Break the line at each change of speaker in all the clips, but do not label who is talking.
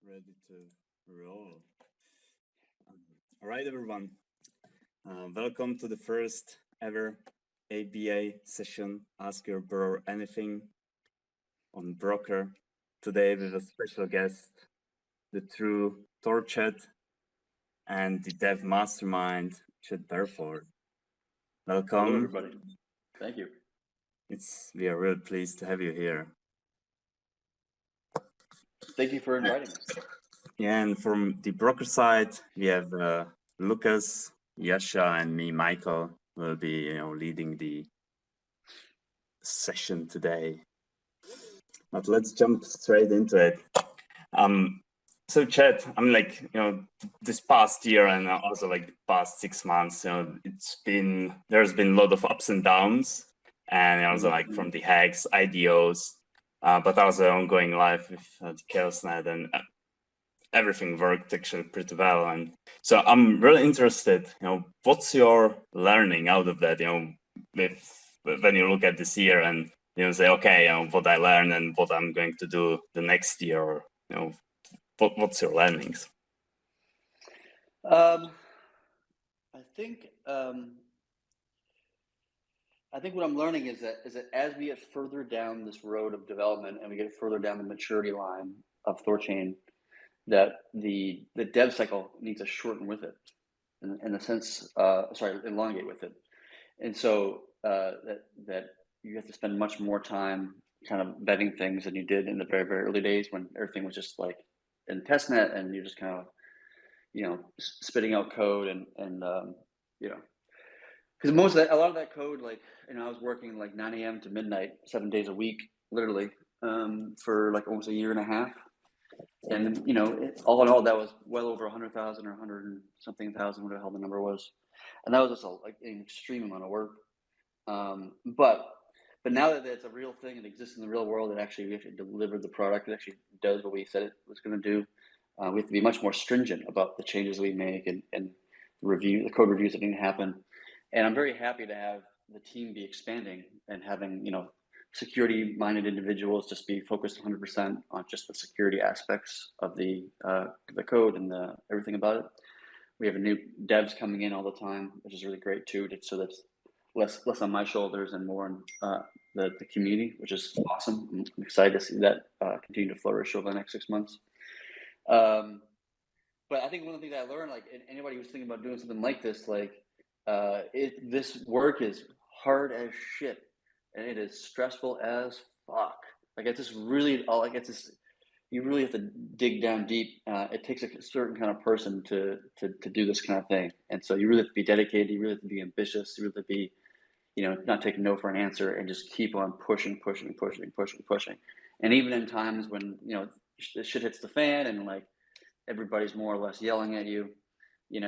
Ready to roll. All right, everyone. Welcome to the first ever ABA session. Ask Your Bro Anything on Broker. Today with a special guest, the true THORChain and the dev mastermind, Chad Barraford. Welcome.
Hello, everybody. Thank you.
We are really pleased to have you here.
Thank you for inviting us.
Yeah, and from the broker side, we have Lucas, Yasha, and me, Michael, will be leading the session today. But let's jump straight into it. So Chad, I'm like, this past year and also like the past 6 months, there's been a lot of ups and downs, and also like from the hacks, IDOs, but also ongoing life with the ChaosNet, and everything worked actually pretty well. And so I'm really interested, what's your learning out of that, when you look at this year and say, okay, what I learned and what I'm going to do the next year, or what's your learnings?
I think what I'm learning is that as we get further down this road of development and we get further down the maturity line of THORChain, that the dev cycle needs to shorten with it, in a sense, elongate with it, and so that you have to spend much more time kind of vetting things than you did in the very, very early days when everything was just like in testnet and you're just kind of spitting out code and because a lot of that code, like, I was working like 9 a.m. to midnight, 7 days a week, literally, for like almost a year and a half. And, all in all, that was well over 100,000 or 100 and something thousand, whatever the hell the number was. And that was just an extreme amount of work. But now that it's a real thing, it exists in the real world, we actually delivered the product. It actually does what we said it was going to do. We have to be much more stringent about the changes we make and the code reviews that need to happen. And I'm very happy to have the team be expanding and having, security-minded individuals just be focused 100% on just the security aspects of the code and everything about it. We have new devs coming in all the time, which is really great too, so that's less on my shoulders and more on the community, which is awesome. I'm excited to see that continue to flourish over the next 6 months. But I think one of the things I learned, like anybody who's thinking about doing something like this, like this work is hard as shit, and it is stressful as fuck. Like it's just really you really have to dig down deep. It takes a certain kind of person to do this kind of thing, and so you really have to be dedicated. You really have to be ambitious. You really have to be, not take no for an answer and just keep on pushing. And even in times when the shit hits the fan and like everybody's more or less yelling at you, you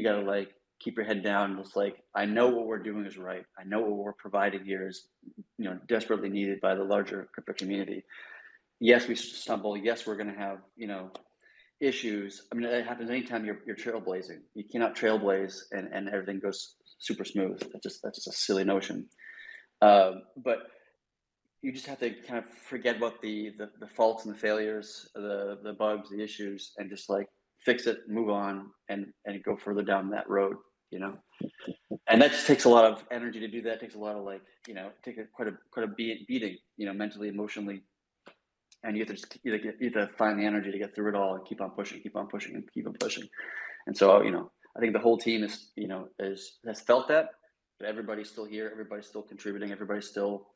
gotta like keep your head down and just like, I know what we're doing is right. I know what we're providing here is desperately needed by the larger crypto community. Yes, we stumble. Yes, we're going to have issues. I mean, it happens anytime you're trailblazing. You cannot trailblaze and everything goes super smooth. That's just a silly notion. But you just have to kind of forget about the faults and the failures, the bugs, the issues, and just like fix it, move on, and go further down that road. And that just takes a lot of energy to do that. It takes a lot of quite a beating, mentally, emotionally, and you have to find the energy to get through it all and keep on pushing. And so I think the whole team has felt that, but everybody's still here, everybody's still contributing, everybody's still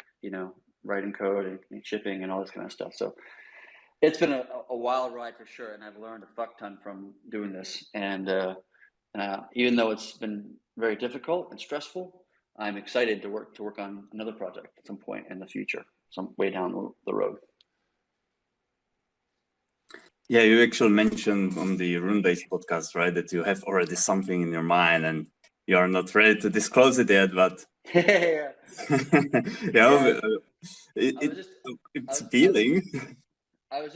writing code and shipping and all this kind of stuff. So it's been a wild ride for sure, and I've learned a fuck ton from doing this. And even though it's been very difficult and stressful, I'm excited to work on another project at some point in the future, some way down the road.
Yeah, you actually mentioned on the Runebase podcast, right, that you have already something in your mind and you are not ready to disclose it yet, but it's appealing.
I was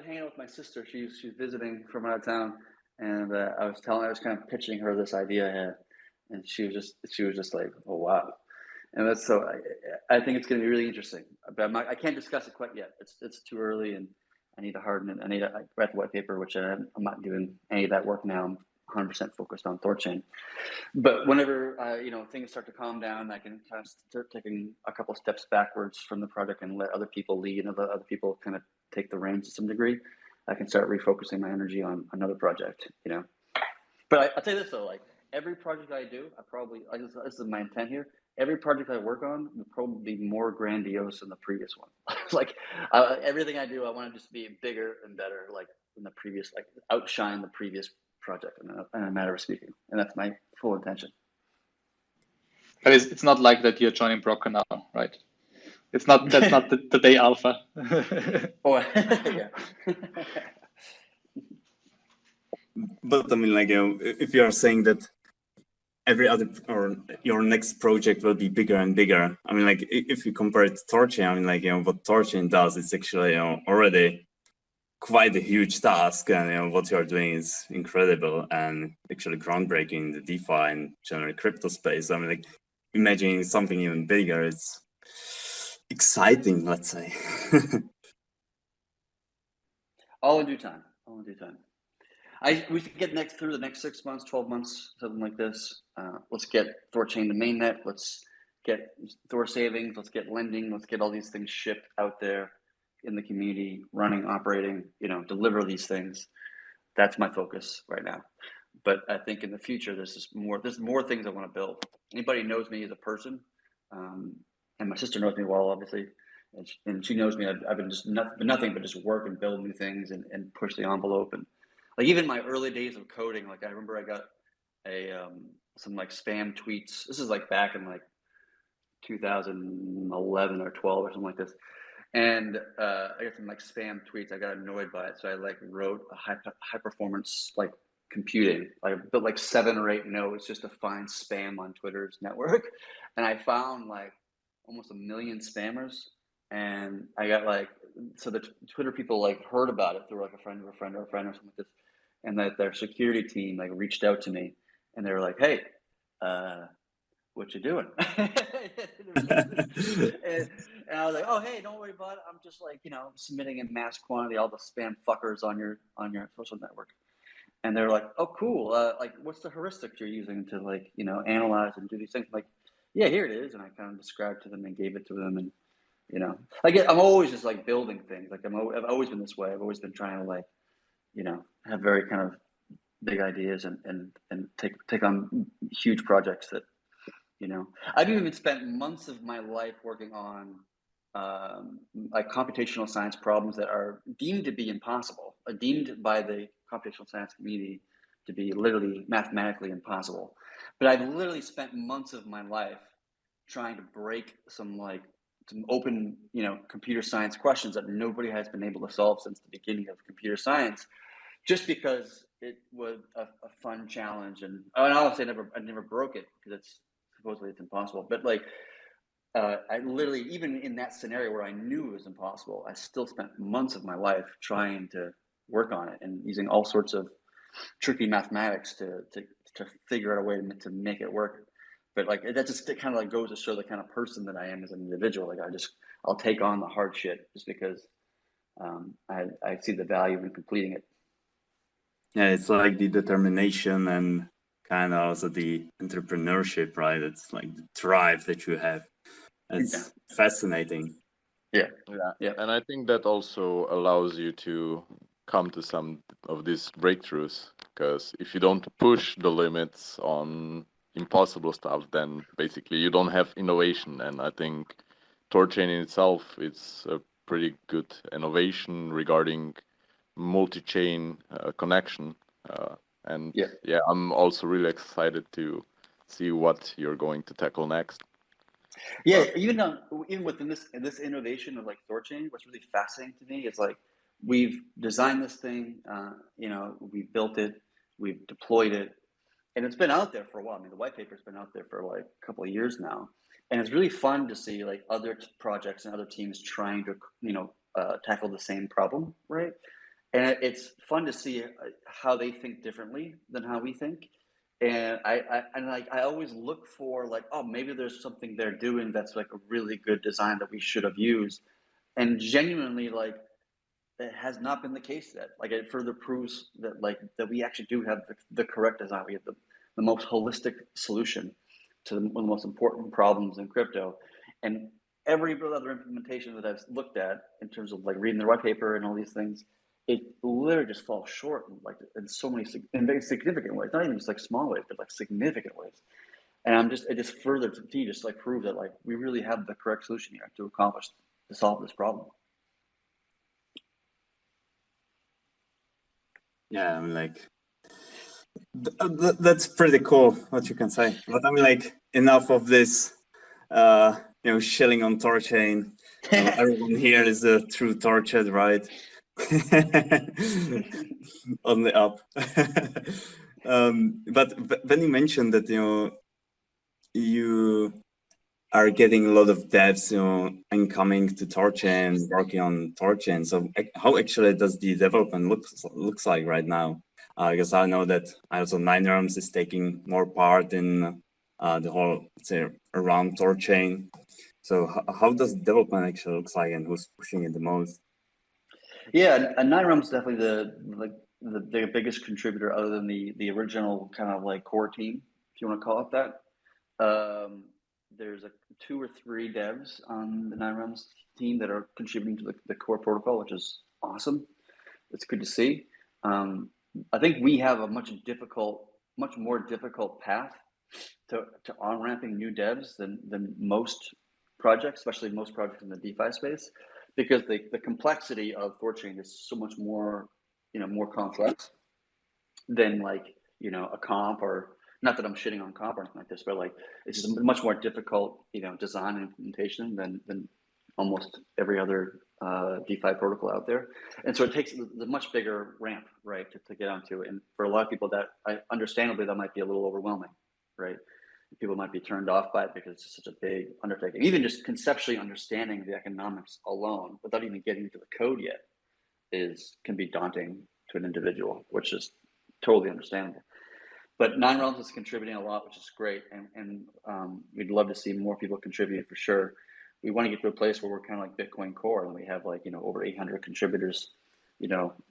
hanging out with my sister. She's visiting from out of town, and I was kind of pitching her this idea I had, and she was just like, oh wow. And that's so I think it's going to be really interesting, but I can't discuss it quite yet. It's too early, and I need to harden it. I need to write the white paper, which I'm not doing any of that work now. I'm 100% focused on THORChain. But whenever things start to calm down, I can kind of start taking a couple steps backwards from the project and let other people lead and let other people kind of take the reins to some degree. I can start refocusing my energy on another project, But I'll tell you this though, like every project I do, this is my intent here. Every project I work on will probably be more grandiose than the previous one. Like everything I do, I want to just be bigger and better, like than the previous, like outshine the previous project in a matter of speaking. And that's my full intention.
But it's not like that you're joining Broker now, right? That's not the day alpha.
Oh, yeah.
But I mean, like, if you are saying that every other or your next project will be bigger and bigger, I mean, like, if you compare it to THORChain, I mean, like, what THORChain does is actually, already quite a huge task, and what you are doing is incredible and actually groundbreaking in the DeFi and general crypto space. I mean, like, imagining something even bigger, it's exciting, let's say.
All in due time. We should get through the next 6 months, 12 months, something like this. Let's get THORChain to mainnet. Let's get Thor savings. Let's get lending. Let's get all these things shipped out there in the community, running, operating, deliver these things. That's my focus right now. But I think in the future, there's more things I want to build. Anybody knows me as a person, and my sister knows me well, obviously, and she knows me. I've been just nothing but just work and build new things and push the envelope. And like even my early days of coding, like I remember I got some like spam tweets. This is like back in like 2011 or 12 or something like this. And I got some like spam tweets. I got annoyed by it, so I like wrote a high performance like computing. I built like 7 or 8 nodes just to find spam on Twitter's network, and I found like almost 1 million spammers. And I got like, so the Twitter people like heard about it through like a friend of a friend or a friend or something like this, and that their security team like reached out to me, and they were like, "Hey, what you doing?" and I was like, "Oh, hey, don't worry about it. I'm just like, submitting in mass quantity all the spam fuckers on your social network." And they're like, "Oh, cool. Like, what's the heuristic you're using to like, analyze and do these things?" I'm like, "Yeah, here it is." And I kind of described to them and gave it to them. And, I'm always just like building things. Like I've always been this way. I've always been trying to like, have very kind of big ideas and take on huge projects that, I've even spent months of my life working on like computational science problems that are deemed to be impossible, deemed by the computational science community to be literally mathematically impossible. But I've literally spent months of my life trying to break some open, computer science questions that nobody has been able to solve since the beginning of computer science, just because it was a fun challenge. And obviously I never broke it because supposedly it's impossible. But like, I literally, even in that scenario where I knew it was impossible, I still spent months of my life trying to work on it and using all sorts of tricky mathematics to figure out a way to make it work. But like that just kind of like goes to show the kind of person that I am as an individual. Like I'll take on the hard shit just because I see the value in completing it.
Yeah, it's like the determination and kind of also the entrepreneurship, right? It's like the drive that you have. It's fascinating.
Yeah.
And I think that also allows you to come to some of these breakthroughs, because if you don't push the limits on impossible stuff, then basically you don't have innovation. And I think THORChain in itself is a pretty good innovation regarding multi-chain connection. And I'm also really excited to see what you're going to tackle next.
Yeah, even within this innovation of like THORChain, what's really fascinating to me is like we've designed this thing, we've built it, we've deployed it, and it's been out there for a while. I mean, the white paper's been out there for like a couple of years now, and it's really fun to see like other projects and other teams trying to tackle the same problem, right? And it's fun to see how they think differently than how we think. And I always look for like, oh, maybe there's something they're doing that's like a really good design that we should have used. And genuinely, like it has not been the case yet. Like it further proves that we actually do have the correct design. We have the most holistic solution to one of the most important problems in crypto. And every other implementation that I've looked at in terms of like reading the white paper and all these things, it literally just falls short in so many in very significant ways. Not even just like small ways, but like significant ways. And it just further to me just like prove that like we really have the correct solution here to solve this problem.
Yeah, I mean, like that's pretty cool what you can say. But I mean, like enough of this, shilling on THORChain. Everyone here is a true THORChead, right? On the up. But when you mentioned that you are getting a lot of devs incoming to THORChain, working on THORChain. So how actually does the development looks like right now? Because I know that also 9realms is taking more part in the whole, let's say, around THORChain. So how does development actually looks like, and who's pushing it the most?
Yeah, and 9realms is definitely the biggest contributor, other than the original kind of like core team, if you want to call it that. There's 2 or 3 devs on the 9realms team that are contributing to the core protocol, which is awesome. It's good to see. I think we have a much more difficult path to on-ramping new devs than most projects, especially most projects in the DeFi space, because the complexity of THORChain is so much more, more complex than like, a comp, or not that I'm shitting on comp or anything like this, but like it's just a much more difficult, design and implementation than almost every other DeFi protocol out there. And so it takes the much bigger ramp, right, to get onto. And for a lot of people understandably, that might be a little overwhelming, right? People might be turned off by it because it's such a big undertaking. Even just conceptually understanding the economics alone, without even getting into the code yet, can be daunting to an individual, which is totally understandable. But 9realms is contributing a lot, which is great, and we'd love to see more people contribute for sure. We want to get to a place where we're kind of like Bitcoin Core, and we have like over 800 contributors,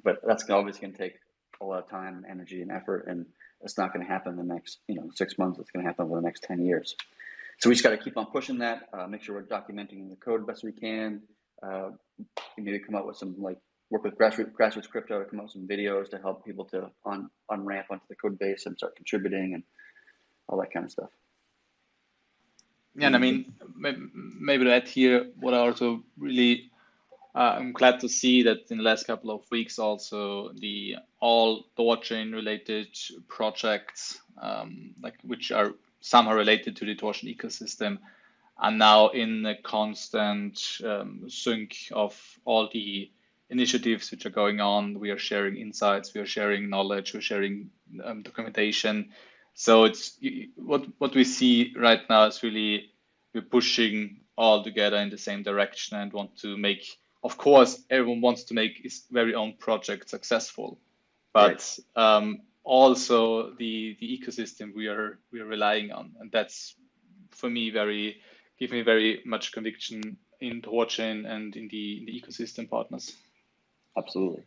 But that's obviously going to take a lot of time, energy, and effort, and it's not going to happen in the next 6 months. It's going to happen over the next 10 years. So we just got to keep on pushing that. Make sure we're documenting the code best we can. Maybe come up with some work with grassroots crypto to come up with some videos to help people to on-ramp onto the code base and start contributing and all that kind of stuff.
Yeah, and I mean, maybe to add here, what I also really, I'm glad to see that in the last couple of weeks also all THORChain related projects, which are somehow related to the THORChain ecosystem, are now in a constant sync of all the initiatives which are going on. We are sharing insights, we are sharing knowledge, we're sharing documentation. So it's what we see right now is really we're pushing all together in the same direction and want to make. Of course, everyone wants to make his very own project successful, but right. Also the ecosystem we are relying on, and that's for me give me very much conviction in THORChain and in the ecosystem partners.
Absolutely.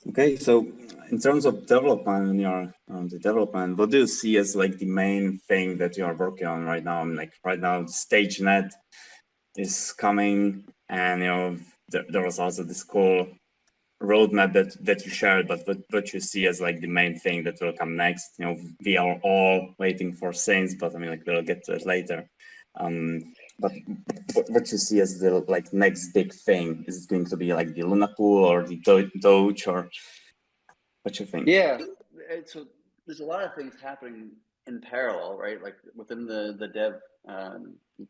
Okay, so in terms of development, the development, what do you see as like the main thing that you are working on right now? Like right now, StageNet is coming, and there was also this cool roadmap that you shared, but what you see as like the main thing that will come next? We are all waiting for Saints, but I mean, like we'll get to it later. But what you see as the next big thing? Is it going to be like the Luna Pool or the Doge, or what you think?
Yeah, so there's a lot of things happening in parallel, right? Like within the dev,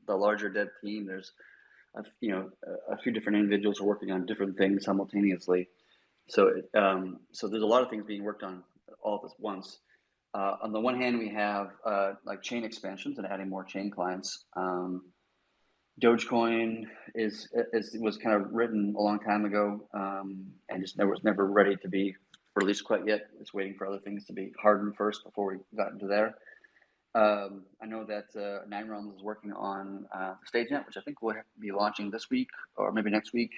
the larger dev team, there's a few different individuals are working on different things simultaneously. So there's a lot of things being worked on all at once. On the one hand, we have like chain expansions and adding more chain clients. Dogecoin was kind of written a long time ago, and just was never ready to be released quite yet. It's waiting for other things to be hardened first before we got into there. I know that Nine Realms is working on StageNet, which I think we'll be launching this week or maybe next week,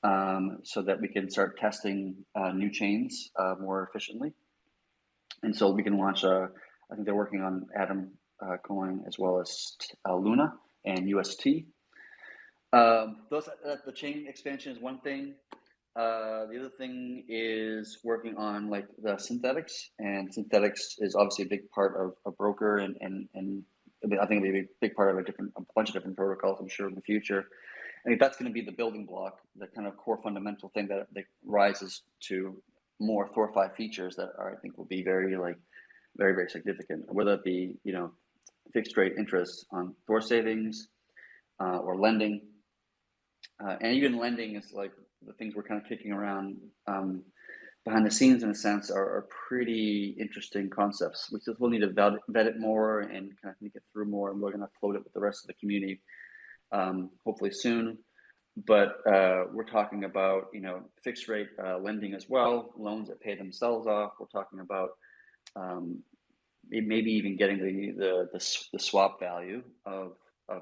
so that we can start testing new chains more efficiently. And so we can launch, I think they're working on Atom coin as well as Luna and UST. The chain expansion is one thing. The other thing is working on like the synthetics, and synthetics is obviously a big part of a broker, and I think it'll be a big part of a bunch of different protocols, I'm sure, in the future. I think that's going to be the building block, the kind of core fundamental thing that rises to more THOR5 features that are, I think, will be very, very significant. Whether it be, fixed rate interest on Thor savings or lending, and even lending is like the things we're kind of kicking around behind the scenes, in a sense, are pretty interesting concepts. We still need to vet it more and kind of think it through more, and we're going to float it with the rest of the community hopefully soon. But we're talking about fixed rate lending as well, loans that pay themselves off. We're talking about maybe even getting the swap value of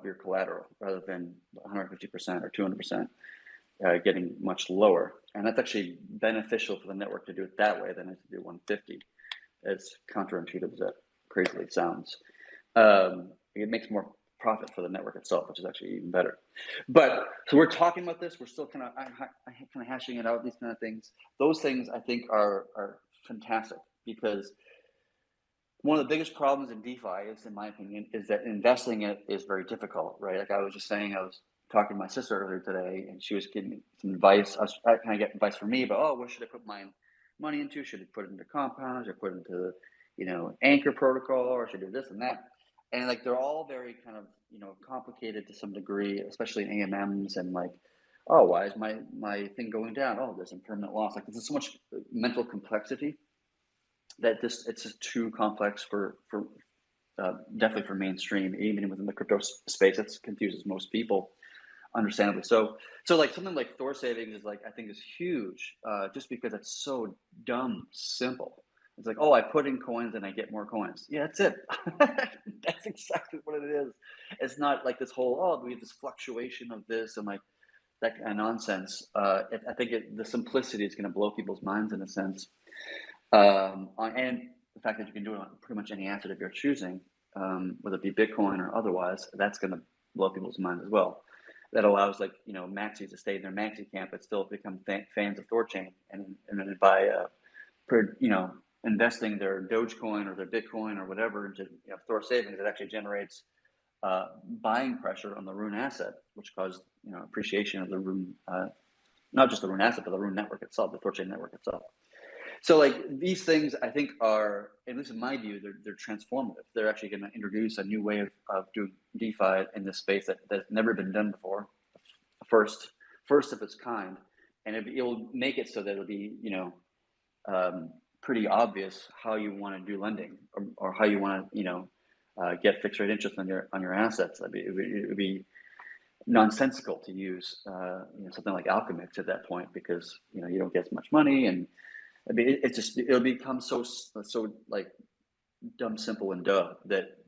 your collateral rather than 150% or 200%, getting much lower. And that's actually beneficial for the network to do it that way than to do 150. As counterintuitive as that crazily sounds. It makes more profit for the network itself, which is actually even better. But so we're talking about this. We're still kind of hashing it out, these kind of things. Those things I think are fantastic, because one of the biggest problems in DeFi is, in my opinion, is that investing in it is very difficult, right? Like I was just saying, I was talking to my sister earlier today, and she was giving me some advice. I kind of get advice from me, but what should I put my money into? Should I put it into compounds, or put it into Anchor protocol, or should I do this and that? And like they're all very kind of complicated to some degree, especially in AMMs, and like, why is my thing going down? There's a permanent loss. Like there's so much mental complexity that it's just too complex for definitely for mainstream, even within the crypto space. That confuses most people, understandably. So like something like Thor savings is I think is huge, just because it's so dumb simple. It's like, I put in coins and I get more coins. Yeah, that's it. That's exactly what it is. It's not like this whole, we have this fluctuation of this and like that kind of nonsense. I think the simplicity is going to blow people's minds in a sense. And the fact that you can do it on pretty much any asset if you're choosing, whether it be Bitcoin or otherwise, that's going to blow people's minds as well. That allows maxis to stay in their maxi camp but still become fans of THORChain, and then by investing their Dogecoin or their Bitcoin or whatever into Thor savings, it actually generates buying pressure on the Rune asset, which caused appreciation of the Rune, not just the Rune asset, but the Rune network itself, the THORChain network itself. So like these things, I think are, at least in my view, they're transformative. They're actually going to introduce a new way of doing DeFi in this space that's never been done before, first of its kind, and it will make it so that it'll be pretty obvious how you want to do lending, or how you want to get fixed rate interest on your assets. It would be nonsensical to use something like Alchemix at that point, because you don't get as much money, and I mean it'll become so like dumb, simple, and duh that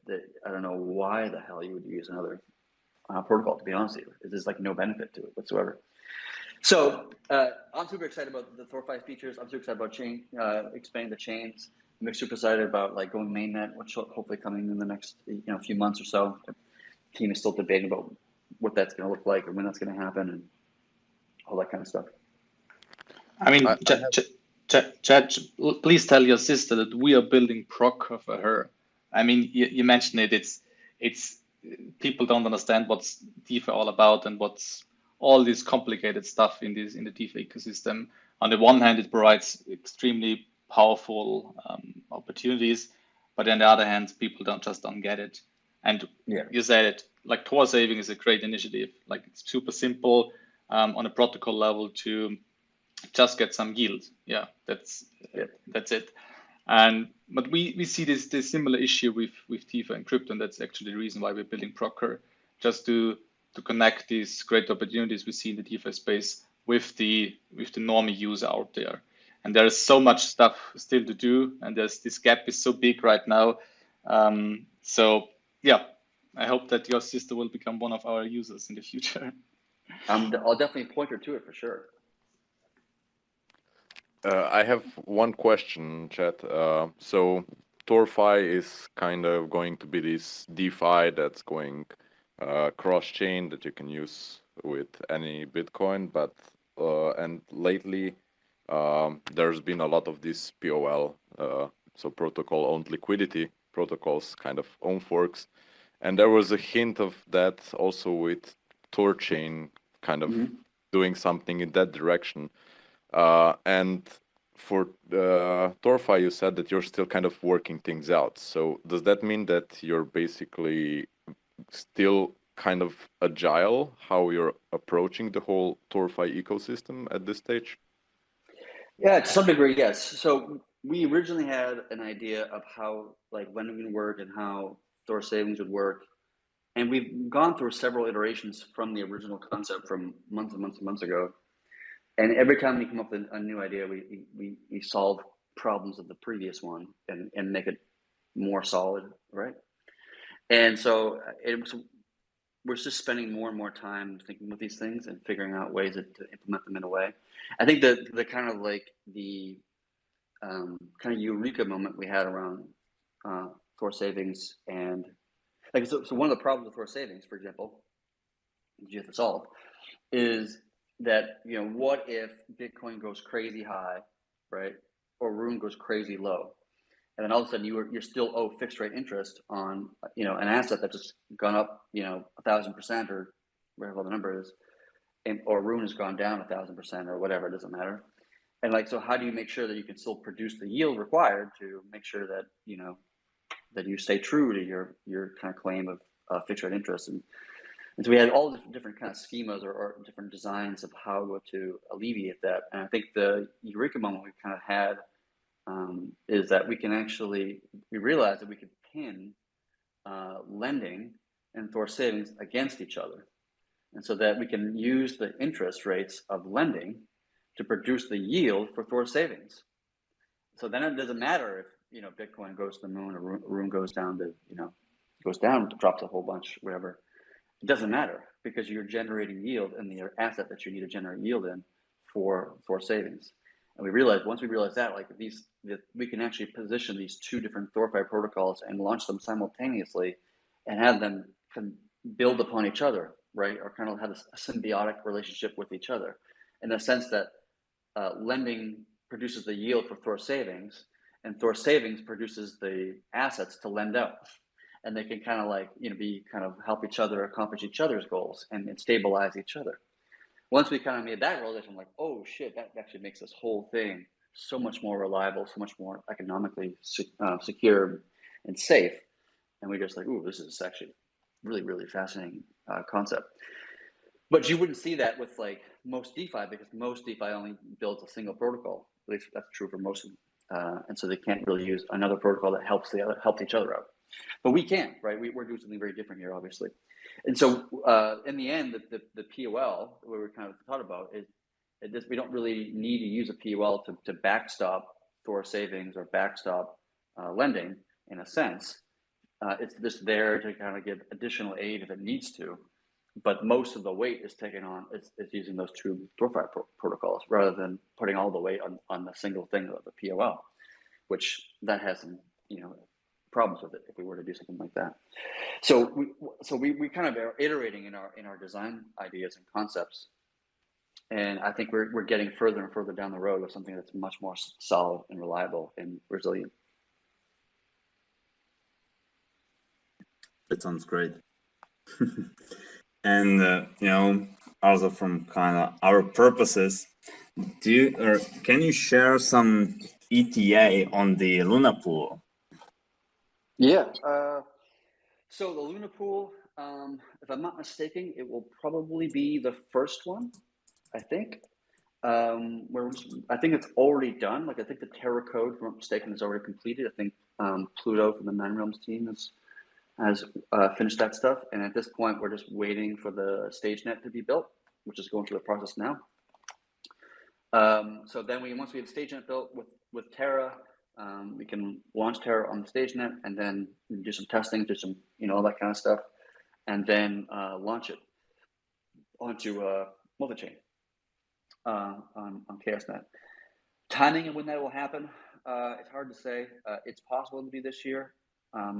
I don't know why the hell you would use another protocol, to be honest with you. There's like no benefit to it whatsoever. So I'm super excited about the THOR5 features. I'm super excited about expanding the chains. I'm super excited about like going mainnet, which will hopefully coming in the next few months or so. The team is still debating about what that's going to look like, or when that's going to happen, and all that kind of stuff.
I mean, Chad, please tell your sister that we are building Proc for her. I mean, you mentioned it. It's people don't understand what's DeFi all about, and what's all this complicated stuff in the DeFi ecosystem. On the one hand, it provides extremely powerful opportunities, but on the other hand, people don't get it. And you said it, like Thor saving is a great initiative. Like it's super simple on a protocol level to just get some yield. Yeah, that's it. But we see this similar issue with DeFi and crypto, and that's actually the reason why we're building Procker, just to connect these great opportunities we see in the DeFi space with the normie user out there. And there is so much stuff still to do, and this gap is so big right now. So yeah, I hope that your sister will become one of our users in the future.
I'll definitely point her to it for sure.
I have one question, Chad. So THORFi is kind of going to be this DeFi that's going cross-chain that you can use with any Bitcoin, but and lately there's been a lot of this POL, so protocol-owned liquidity protocols, kind of own forks, and there was a hint of that also with THORChain, kind of doing something in that direction. And for THORFi, you said that you're still kind of working things out. So does that mean that you're basically still kind of agile how you're approaching the whole THORFi ecosystem at this stage?
Yeah, to some degree, yes. So we originally had an idea of how like lending would work and how Thor savings would work. And we've gone through several iterations from the original concept from months and months and months ago. And every time we come up with a new idea, we solve problems of the previous one and make it more solid, right? And so we're just spending more and more time thinking about these things and figuring out ways to implement them in a way. I think the kind of like the kind of eureka moment we had around Thor savings and like so one of the problems with Thor savings, for example, that you have to solve is that what if Bitcoin goes crazy high, right, or Rune goes crazy low, and then all of a sudden you're still owe fixed rate interest on an asset that's just gone up 1,000% or whatever the number is, or Rune has gone down 1,000% or whatever, it doesn't matter. And like, so how do you make sure that you can still produce the yield required to make sure that that you stay true to your kind of claim of fixed rate interest? And so we had all different kind of schemas or different designs of how to alleviate that. And I think the eureka moment we kind of had is that we realized that we could pin lending and Thor savings against each other. And so that we can use the interest rates of lending to produce the yield for Thor savings. So then it doesn't matter if Bitcoin goes to the moon or Rune goes down to drops a whole bunch, whatever. It doesn't matter because you're generating yield in the asset that you need to generate yield in for savings. And once we realized that, like we can actually position these two different THORFi protocols and launch them simultaneously and have them build upon each other, right? Or kind of have a symbiotic relationship with each other in the sense that lending produces the yield for Thor savings and Thor savings produces the assets to lend out. And they can kind of like, help each other accomplish each other's goals and stabilize each other. Once we kind of made that realization, I'm like, oh shit, that actually makes this whole thing so much more reliable, so much more economically secure and safe. And we're just like, ooh, this is actually really, really fascinating concept. But you wouldn't see that with like most DeFi because most DeFi only builds a single protocol. At least that's true for most of them. And so they can't really use another protocol that helps each other out. But we can, right? We're doing something very different here, obviously. And so in the end, the POL, what we kind of thought about is we don't really need to use a POL to backstop Thor savings or backstop lending in a sense. It's just there to kind of give additional aid if it needs to. But most of the weight is taken on, it's using those two THORFi protocols rather than putting all the weight on the single thing of the POL, which that has some, problems with it if we were to do something like that. So we kind of are iterating in our design ideas and concepts, and I think we're getting further and further down the road with something that's much more solid and reliable and resilient.
That sounds great. And also from kind of our purposes, can you share some ETA on the Luna pool?
Yeah. So the Luna pool, if I'm not mistaken, it will probably be the first one, I think. I think it's already done. Like I think the Terra code, if I'm not mistaken, is already completed. I think Pluto from the Nine Realms team has finished that stuff. And at this point, we're just waiting for the stage net to be built, which is going through the process now. So then once we have stage net built with Terra, We can launch Terra on the StageNet and then do some testing, do some, all that kind of stuff, and then launch it onto multi-chain on ChaosNet. Timing of when that will happen, it's hard to say. It's possible to be this year.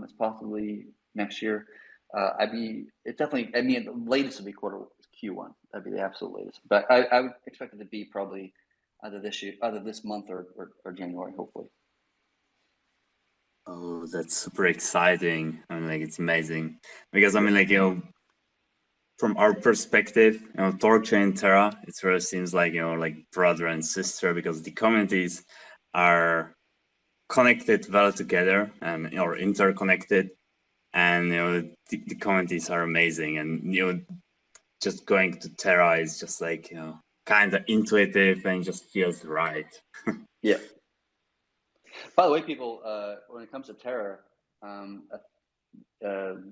It's possibly next year. The latest would be quarter Q1. That'd be the absolute latest. But I would expect it to be probably either this month or January, hopefully.
Oh, that's super exciting. I mean, like, it's amazing because I mean, like, from our perspective, THORChain, Terra, it really seems like, like brother and sister, because the communities are connected well together and or interconnected, and the communities are amazing, and just going to Terra is just like kind of intuitive and just feels right.
Yeah. By the way, people, when it comes to Terra, the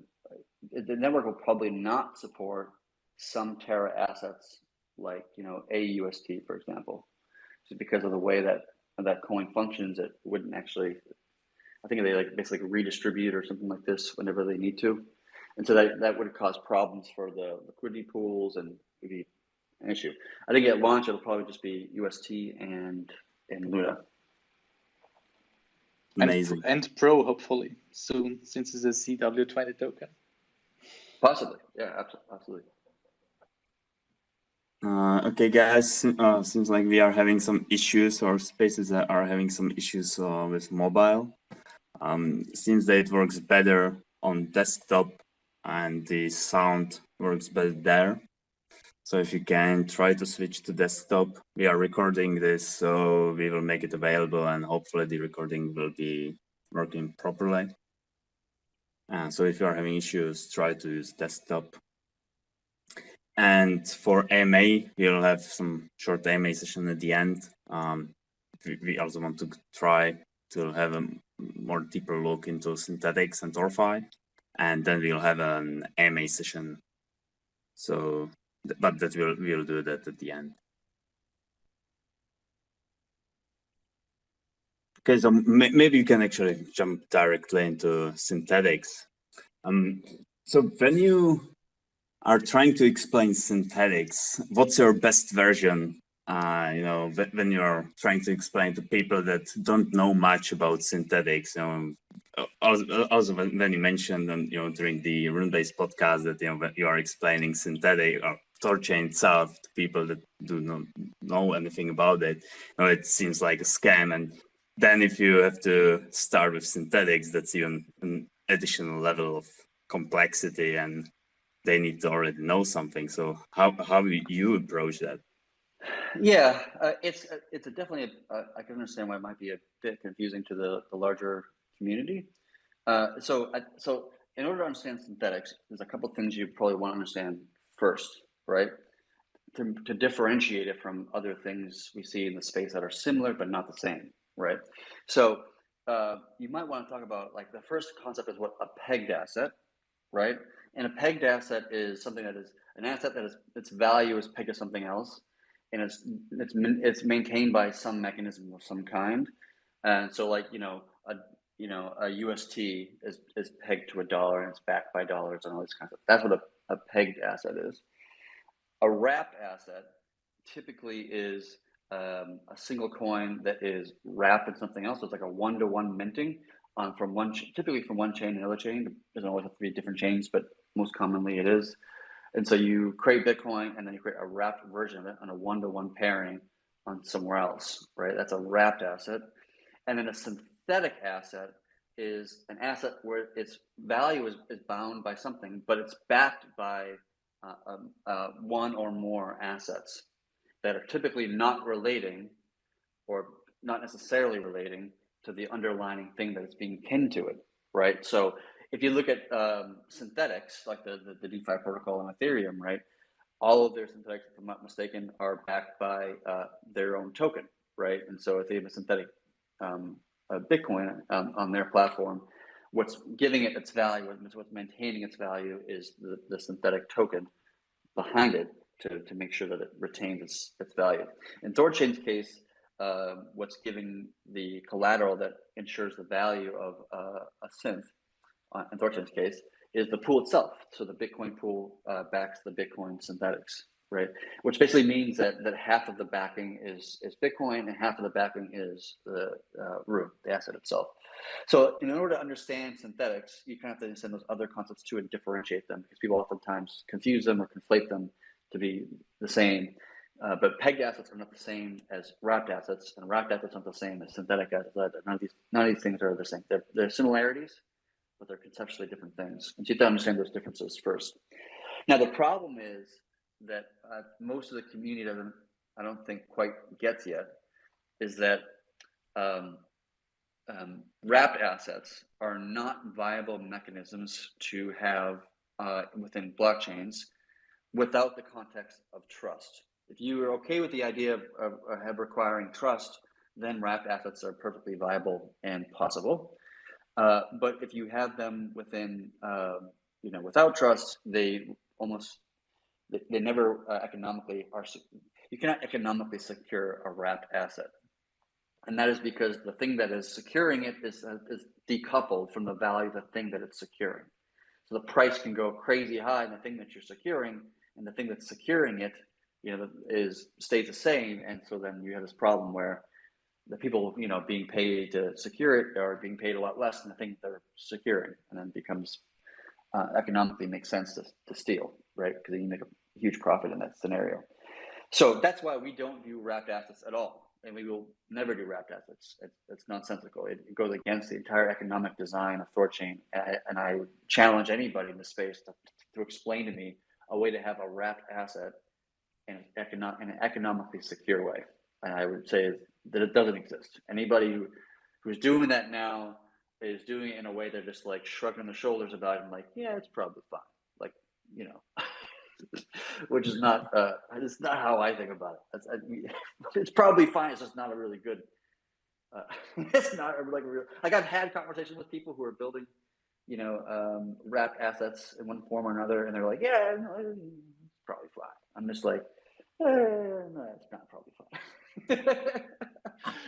network will probably not support some Terra assets, like AUST, for example, just because of the way that coin functions. It wouldn't actually. I think they basically redistribute or something like this whenever they need to, and so that would cause problems for the liquidity pools and would be an issue. I think at launch it'll probably just be UST and Luna.
Amazing.
And Pro, hopefully soon, since it's a CW20 token.
Possibly, yeah, absolutely.
Okay, guys, seems like we are having some issues, or Spaces are having some issues with mobile. Seems that it works better on desktop and the sound works better there. So if you can try to switch to desktop, we are recording this, so we will make it available, and hopefully the recording will be working properly. So if you are having issues, try to use desktop. And for AMA, we'll have some short AMA session at the end. We also want to try to have a more deeper look into synthetics and THORFi, and then we'll have an AMA session. So, but that we'll do that at the end. Okay, so maybe you can actually jump directly into synthetics. So when you are trying to explain synthetics, what's your best version? When you're trying to explain to people that don't know much about synthetics, also when you mentioned, during the Rune-based podcast that when you are explaining synthetic or THORChain itself to people that do not know anything about it, it seems like a scam. And then if you have to start with synthetics, that's even an additional level of complexity, and they need to already know something. So how you approach that?
Yeah, it's definitely I can understand why it might be a bit confusing to the larger community. So in order to understand synthetics, there's a couple of things you probably want to understand first, right? To differentiate it from other things we see in the space that are similar but not the same, right? So you might want to talk about, like, the first concept is what a pegged asset, right? And a pegged asset is something that is an asset that is its value is pegged to something else, and it's maintained by some mechanism of some kind. And so, like, a UST is pegged to $1 and it's backed by dollars and all this kind of stuff. That's what a pegged asset is. A wrapped asset typically is a single coin that is wrapped in something else. So it's like a one-to-one minting typically from one chain to another chain. It doesn't always have to be different chains, but most commonly it is. And so you create Bitcoin and then you create a wrapped version of it on a one-to-one pairing on somewhere else, right? That's a wrapped asset. And then a synthetic asset is an asset where its value is bound by something, but it's backed by one or more assets that are typically not relating, or not necessarily relating, to the underlying thing that is being pinned to it, right? So if you look at synthetics, like the DeFi protocol and Ethereum, right? All of their synthetics, if I'm not mistaken, are backed by their own token, right? And so if they have a synthetic Bitcoin on their platform, what's giving it its value, what's maintaining its value, is the synthetic token behind it to make sure that it retains its value. In THORChain's case, what's giving the collateral that ensures the value of a synth, in THORChain's case, is the pool itself. So the Bitcoin pool backs the Bitcoin synthetics, right? Which basically means that half of the backing is Bitcoin and half of the backing is the Rune, the asset itself. So in order to understand synthetics, you kind of have to understand those other concepts too and differentiate them, because people oftentimes confuse them or conflate them to be the same. But pegged assets are not the same as wrapped assets, and wrapped assets aren't the same as synthetic assets. None of these things are the same. They're similarities, but they're conceptually different things. And so you have to understand those differences first. Now, the problem is that most of the community doesn't, I don't think, quite gets yet, is that wrapped assets are not viable mechanisms to have within blockchains without the context of trust. If you are okay with the idea of requiring trust, then wrapped assets are perfectly viable and possible. But if you have them within, without trust, they never economically are. You cannot economically secure a wrapped asset, and that is because the thing that is securing it is decoupled from the value of the thing that it's securing. So the price can go crazy high in the thing that you're securing, and the thing that's securing it, stays the same. And so then you have this problem where the people, being paid to secure it are being paid a lot less than the thing they're securing, and then becomes economically makes sense to steal, right? Because you make a huge profit in that scenario. So that's why we don't do wrapped assets at all, and we will never do wrapped assets. It's nonsensical. It goes against the entire economic design of THORChain, and I challenge anybody in the space to explain to me a way to have a wrapped asset in an economically secure way. And I would say that it doesn't exist. Anybody who's doing that now is doing it in a way they're just like shrugging their shoulders about it and like, yeah, it's probably fine. Like, which is not it's not how I think about it. It's probably fine. It's just not a really good. It's not like a real. Like I've had conversations with people who are building, wrapped assets in one form or another, and they're like, yeah, no, it's probably fine. I'm just like, no, it's not probably fine.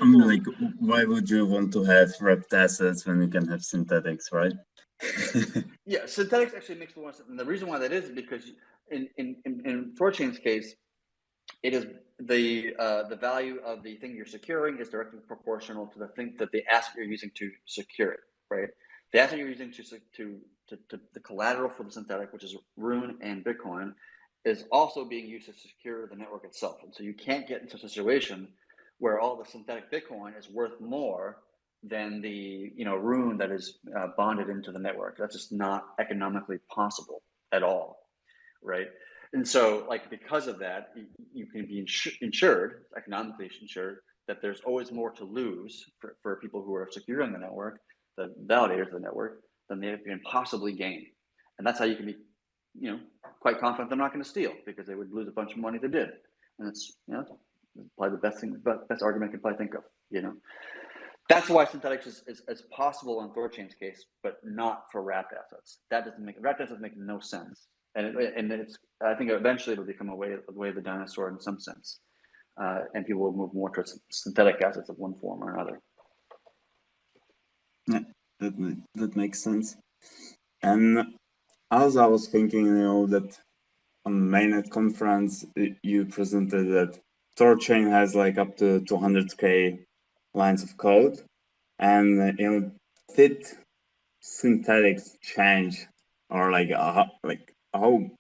Like, why would you want to have wrapped assets when you can have synthetics, right?
Yeah, synthetics actually makes the most sense. And the reason why that is because in THORChain's case, it is the value of the thing you're securing is directly proportional to the asset you're using to secure it, right? The asset you're using to the collateral for the synthetic, which is Rune and Bitcoin, is also being used to secure the network itself. And so you can't get into a situation where all the synthetic Bitcoin is worth more than the Rune that is bonded into the network. That's just not economically possible at all, right? And so, because of that, you can be insured, economically insured, that there's always more to lose for people who are securing the network, the validators of the network, than they can possibly gain. And that's how you can be, quite confident they're not going to steal, because they would lose a bunch of money if they did. And it's, probably the best argument I can probably think of, That's why synthetics is possible in THORChain's case, but not for wrapped assets. Wrapped assets make no sense. And it's, I think eventually it'll become a way of the dinosaur in some sense. And people will move more towards synthetic assets of one form or another.
Yeah, that makes sense. And as I was thinking, that on mainnet conference, you presented that THORChain has up to 200K lines of code. And, did synthetics change, or how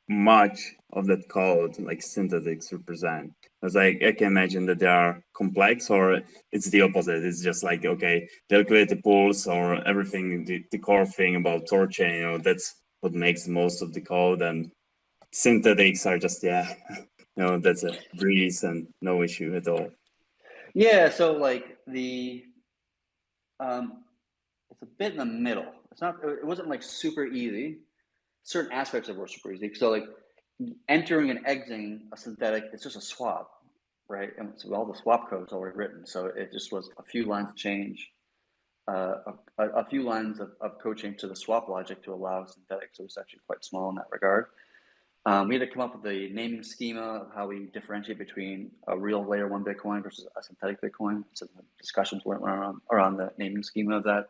much of that code synthetics represent? Because I can imagine that they are complex, or it's the opposite. It's just okay, the liquidity pools or everything, the core thing about THORChain, that's what makes most of the code, and synthetics are just, that's a breeze and no issue at all.
Yeah, so it's a bit in the middle. It wasn't super easy. Certain aspects of it were super easy. So entering and exiting a synthetic, it's just a swap, right? And so all the swap code's already written. So it just was a few lines of change, a few lines of code change to the swap logic to allow synthetic. So it's actually quite small in that regard. We had to come up with a naming schema of how we differentiate between a real layer 1 Bitcoin versus a synthetic Bitcoin. So the discussions went around the naming schema of that.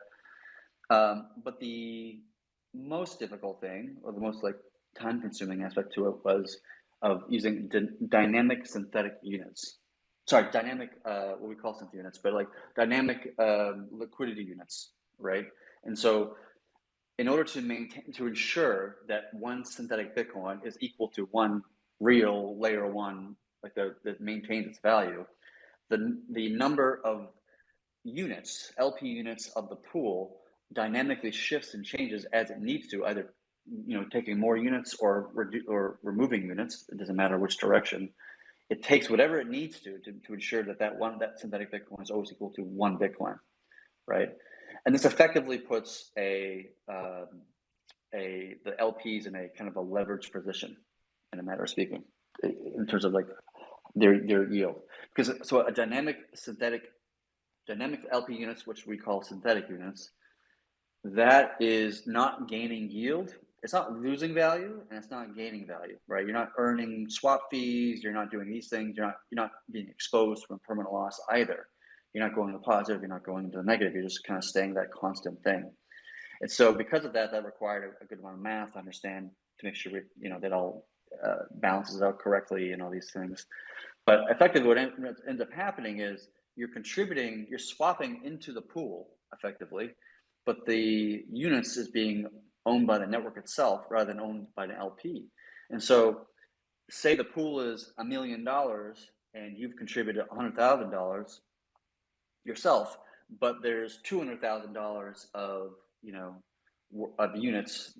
But the most difficult thing, or the most like time-consuming aspect to it, was of using dynamic synthetic units. Sorry, dynamic, what we call synthetic units, but like dynamic liquidity units, right? And so in order to ensure that one synthetic Bitcoin is equal to one real layer 1, like that maintains its value, the number of units, LP units of the pool, dynamically shifts and changes as it needs to, either taking more units or removing units. It doesn't matter which direction. It takes whatever it needs to ensure that synthetic Bitcoin is always equal to one Bitcoin, right? And this effectively puts the LPs in a kind of a leveraged position, in a matter of speaking, in terms of like their yield. Because so a dynamic LP units, which we call synthetic units, that is not gaining yield. It's not losing value, and it's not gaining value, right? You're not earning swap fees. You're not doing these things. You're not being exposed to a permanent loss either. You're not going to the positive. You're not going to the negative. You're just kind of staying that constant thing. And so because of that required a good amount of math to understand, to make sure that all balances out correctly and all these things. But effectively, what ends up happening is you're swapping into the pool effectively, but the units is being owned by the network itself rather than owned by the LP. And so say the pool is $1 million and you've contributed $100,000 yourself, but there's $200,000 of units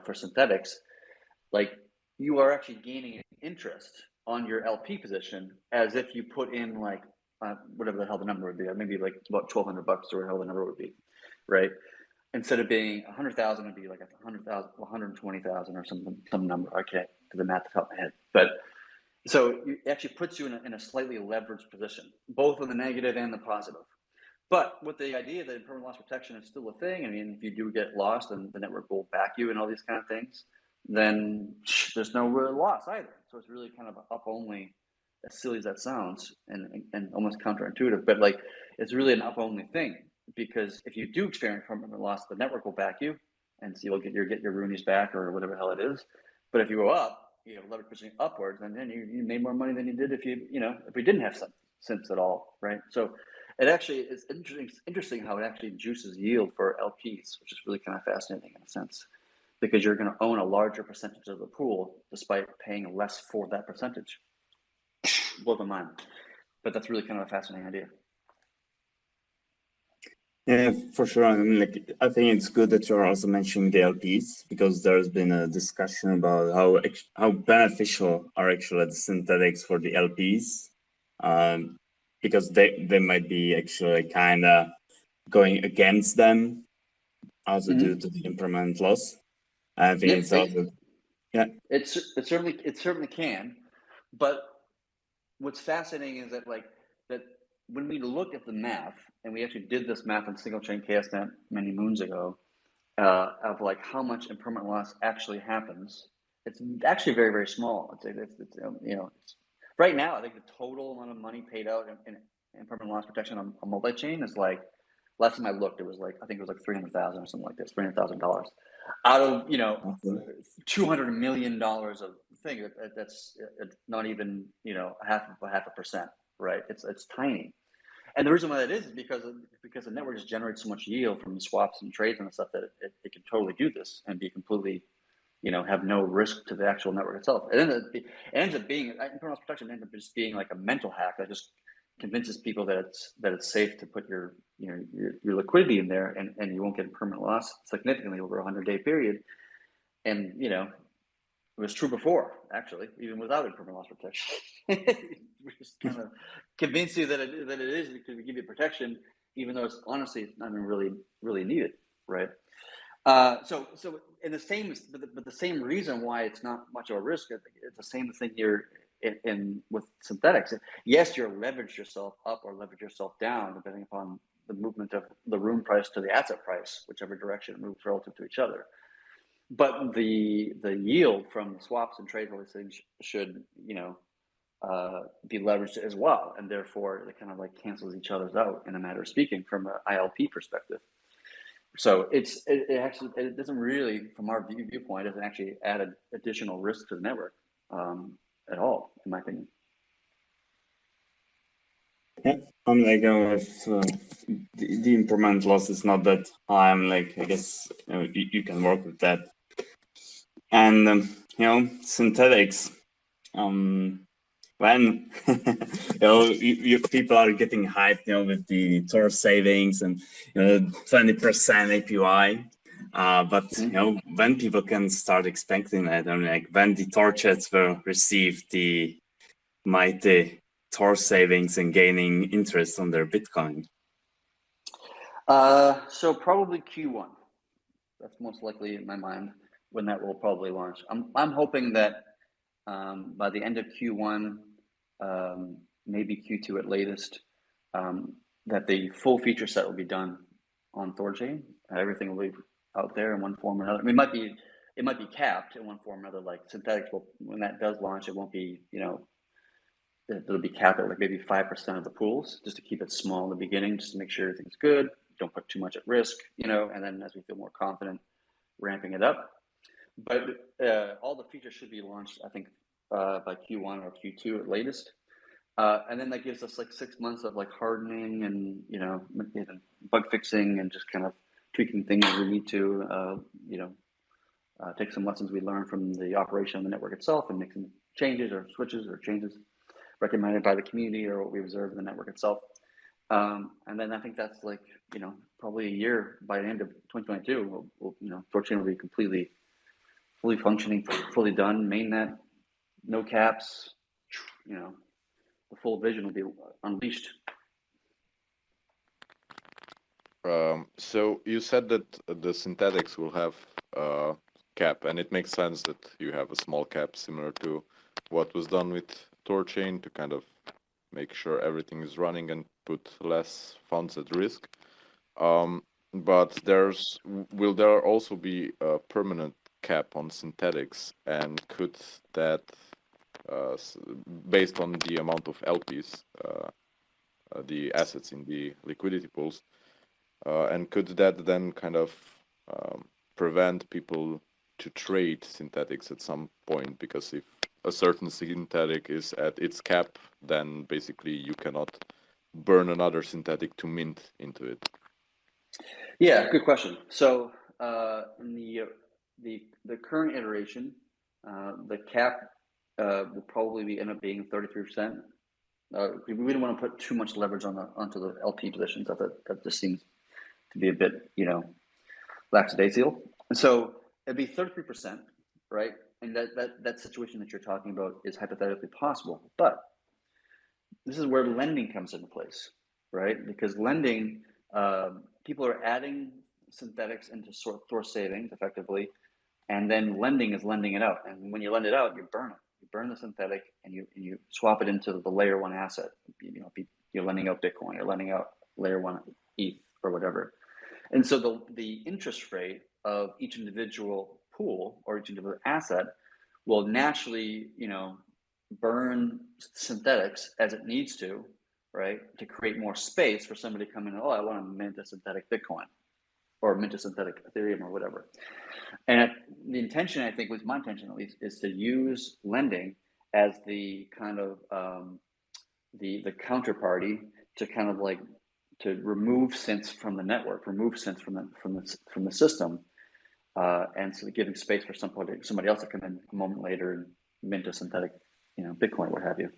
for synthetics. Like, you are actually gaining interest on your LP position as if you put in like whatever the hell the number would be, maybe like about $1,200 or whatever the number would be, right? Instead of being 100,000, it'd be like 100,000, 120,000 or some number. I can't do the math off the top of my head, but so it actually puts you in a slightly leveraged position, both on the negative and the positive. But with the idea that impermanent loss protection is still a thing, I mean, if you do get lost, then the network will back you and all these kind of things, then there's no real loss either. So it's really kind of up only, as silly as that sounds, and almost counterintuitive, but like it's really an up only thing, because if you do experience permanent loss, the network will back you, and so you'll get your Roonies back or whatever the hell it is. But if you go up, leverage pushing upwards, and then you made more money than you did if we didn't have synths at all, right? So it actually is interesting how it actually juices yield for LPs, which is really kind of fascinating in a sense, because you're going to own a larger percentage of the pool despite paying less for that percentage. Blows my mind, but that's really kind of a fascinating idea.
Yeah, for sure. I mean, I think it's good that you're also mentioning the LPs, because there's been a discussion about how beneficial are actually the synthetics for the LPs, because they might be actually kind of going against them also due to the impermanent loss. I think it's also
it certainly can, but what's fascinating is that when we look at the math, and we actually did this math on single chain KSNet many moons ago, of like how much impermanent loss actually happens, it's actually very, very small. It's right now, I think the total amount of money paid out in impermanent loss protection on multi-chain is like, last time I looked, it was like, I think it was like 300,000 or something like this, $300,000 out of $200 million of thing. That's not even half a percent, right? It's tiny. And the reason why that is because the network just generates so much yield from swaps and trades and stuff that it can totally do this and be completely, have no risk to the actual network itself. It ends up being impermanent loss protection ends up just being like a mental hack that just convinces people that it's safe to put your liquidity in there, and you won't get permanent loss significantly over a 100-day period. And it was true before, actually, even without impermanent loss protection. We just kind of convince you that it is, because we give you protection, even though it's honestly not even really needed, right? So in the same reason why it's not much of a risk, it's the same thing here in with synthetics. Yes, you're leverage yourself up or leverage yourself down depending upon the movement of the room price to the asset price, whichever direction it moves relative to each other. but the yield from swaps and trades, all these things should, be leveraged as well, and therefore it kind of like cancels each other's out in a matter of speaking from an ILP perspective. So it actually, it doesn't really, from our viewpoint, doesn't actually add an additional risk to the network at all, in my opinion.
Yeah, I'm like, if the impermanent loss is not that high, I'm like, I guess you can work with that. And synthetics. When people are getting hyped, with the Tor savings and 20% APY, but when people can start expecting that, like when the THORChats will receive the mighty Tor savings and gaining interest on their Bitcoin.
So probably Q1. That's most likely in my mind when that will probably launch. I'm hoping that by the end of Q1, maybe Q2 at latest, that the full feature set will be done on THORChain. Everything will be out there in one form or another. I mean, it might be capped in one form or another. Like synthetics will, when that does launch, it won't be, it'll be capped at like maybe 5% of the pools, just to keep it small in the beginning, just to make sure everything's good. Don't put too much at risk, and then as we feel more confident, ramping it up. But all the features should be launched, I think, by Q1 or Q2 at latest. And then that gives us like 6 months of like hardening and, bug fixing and just kind of tweaking things we need to, take some lessons we learned from the operation of the network itself and make some changes or switches or changes recommended by the community or what we observe in the network itself. And then I think that's like, probably a year by the end of 2022, THORChain will be fully functioning, fully done, mainnet, no caps, the full vision will be unleashed.
So you said that the synthetics will have a cap, and it makes sense that you have a small cap similar to what was done with THORChain to kind of make sure everything is running and put less funds at risk. But will there also be a permanent cap on synthetics, and could that, based on the amount of LPs, the assets in the liquidity pools, and could that then kind of prevent people to trade synthetics at some point? Because if a certain synthetic is at its cap, then basically you cannot burn another synthetic to mint into it.
Yeah, good question. So in the current iteration, the cap will probably end up being 33%. We don't want to put too much leverage onto the LP positions. That just seems to be a bit, lackadaisical. And so it'd be 33%, right? And that situation that you're talking about is hypothetically possible. But this is where lending comes into place, right? Because lending, people are adding synthetics into Thor savings effectively, and then lending is lending it out. And when you lend it out, you burn it. You burn the synthetic, and you swap it into the layer one asset. You're lending out Bitcoin, you're lending out layer one ETH or whatever. And so the interest rate of each individual pool or each individual asset will naturally, burn synthetics as it needs to, right? To create more space for somebody to come in, I want to mint a synthetic Bitcoin or mint a synthetic Ethereum or whatever. And the intention, I think, was my intention at least, is to use lending as the kind of the counterparty to kind of like to remove synths from the network, remove synths from the system, and so giving space for somebody else to come in a moment later and mint a synthetic, Bitcoin, what have you.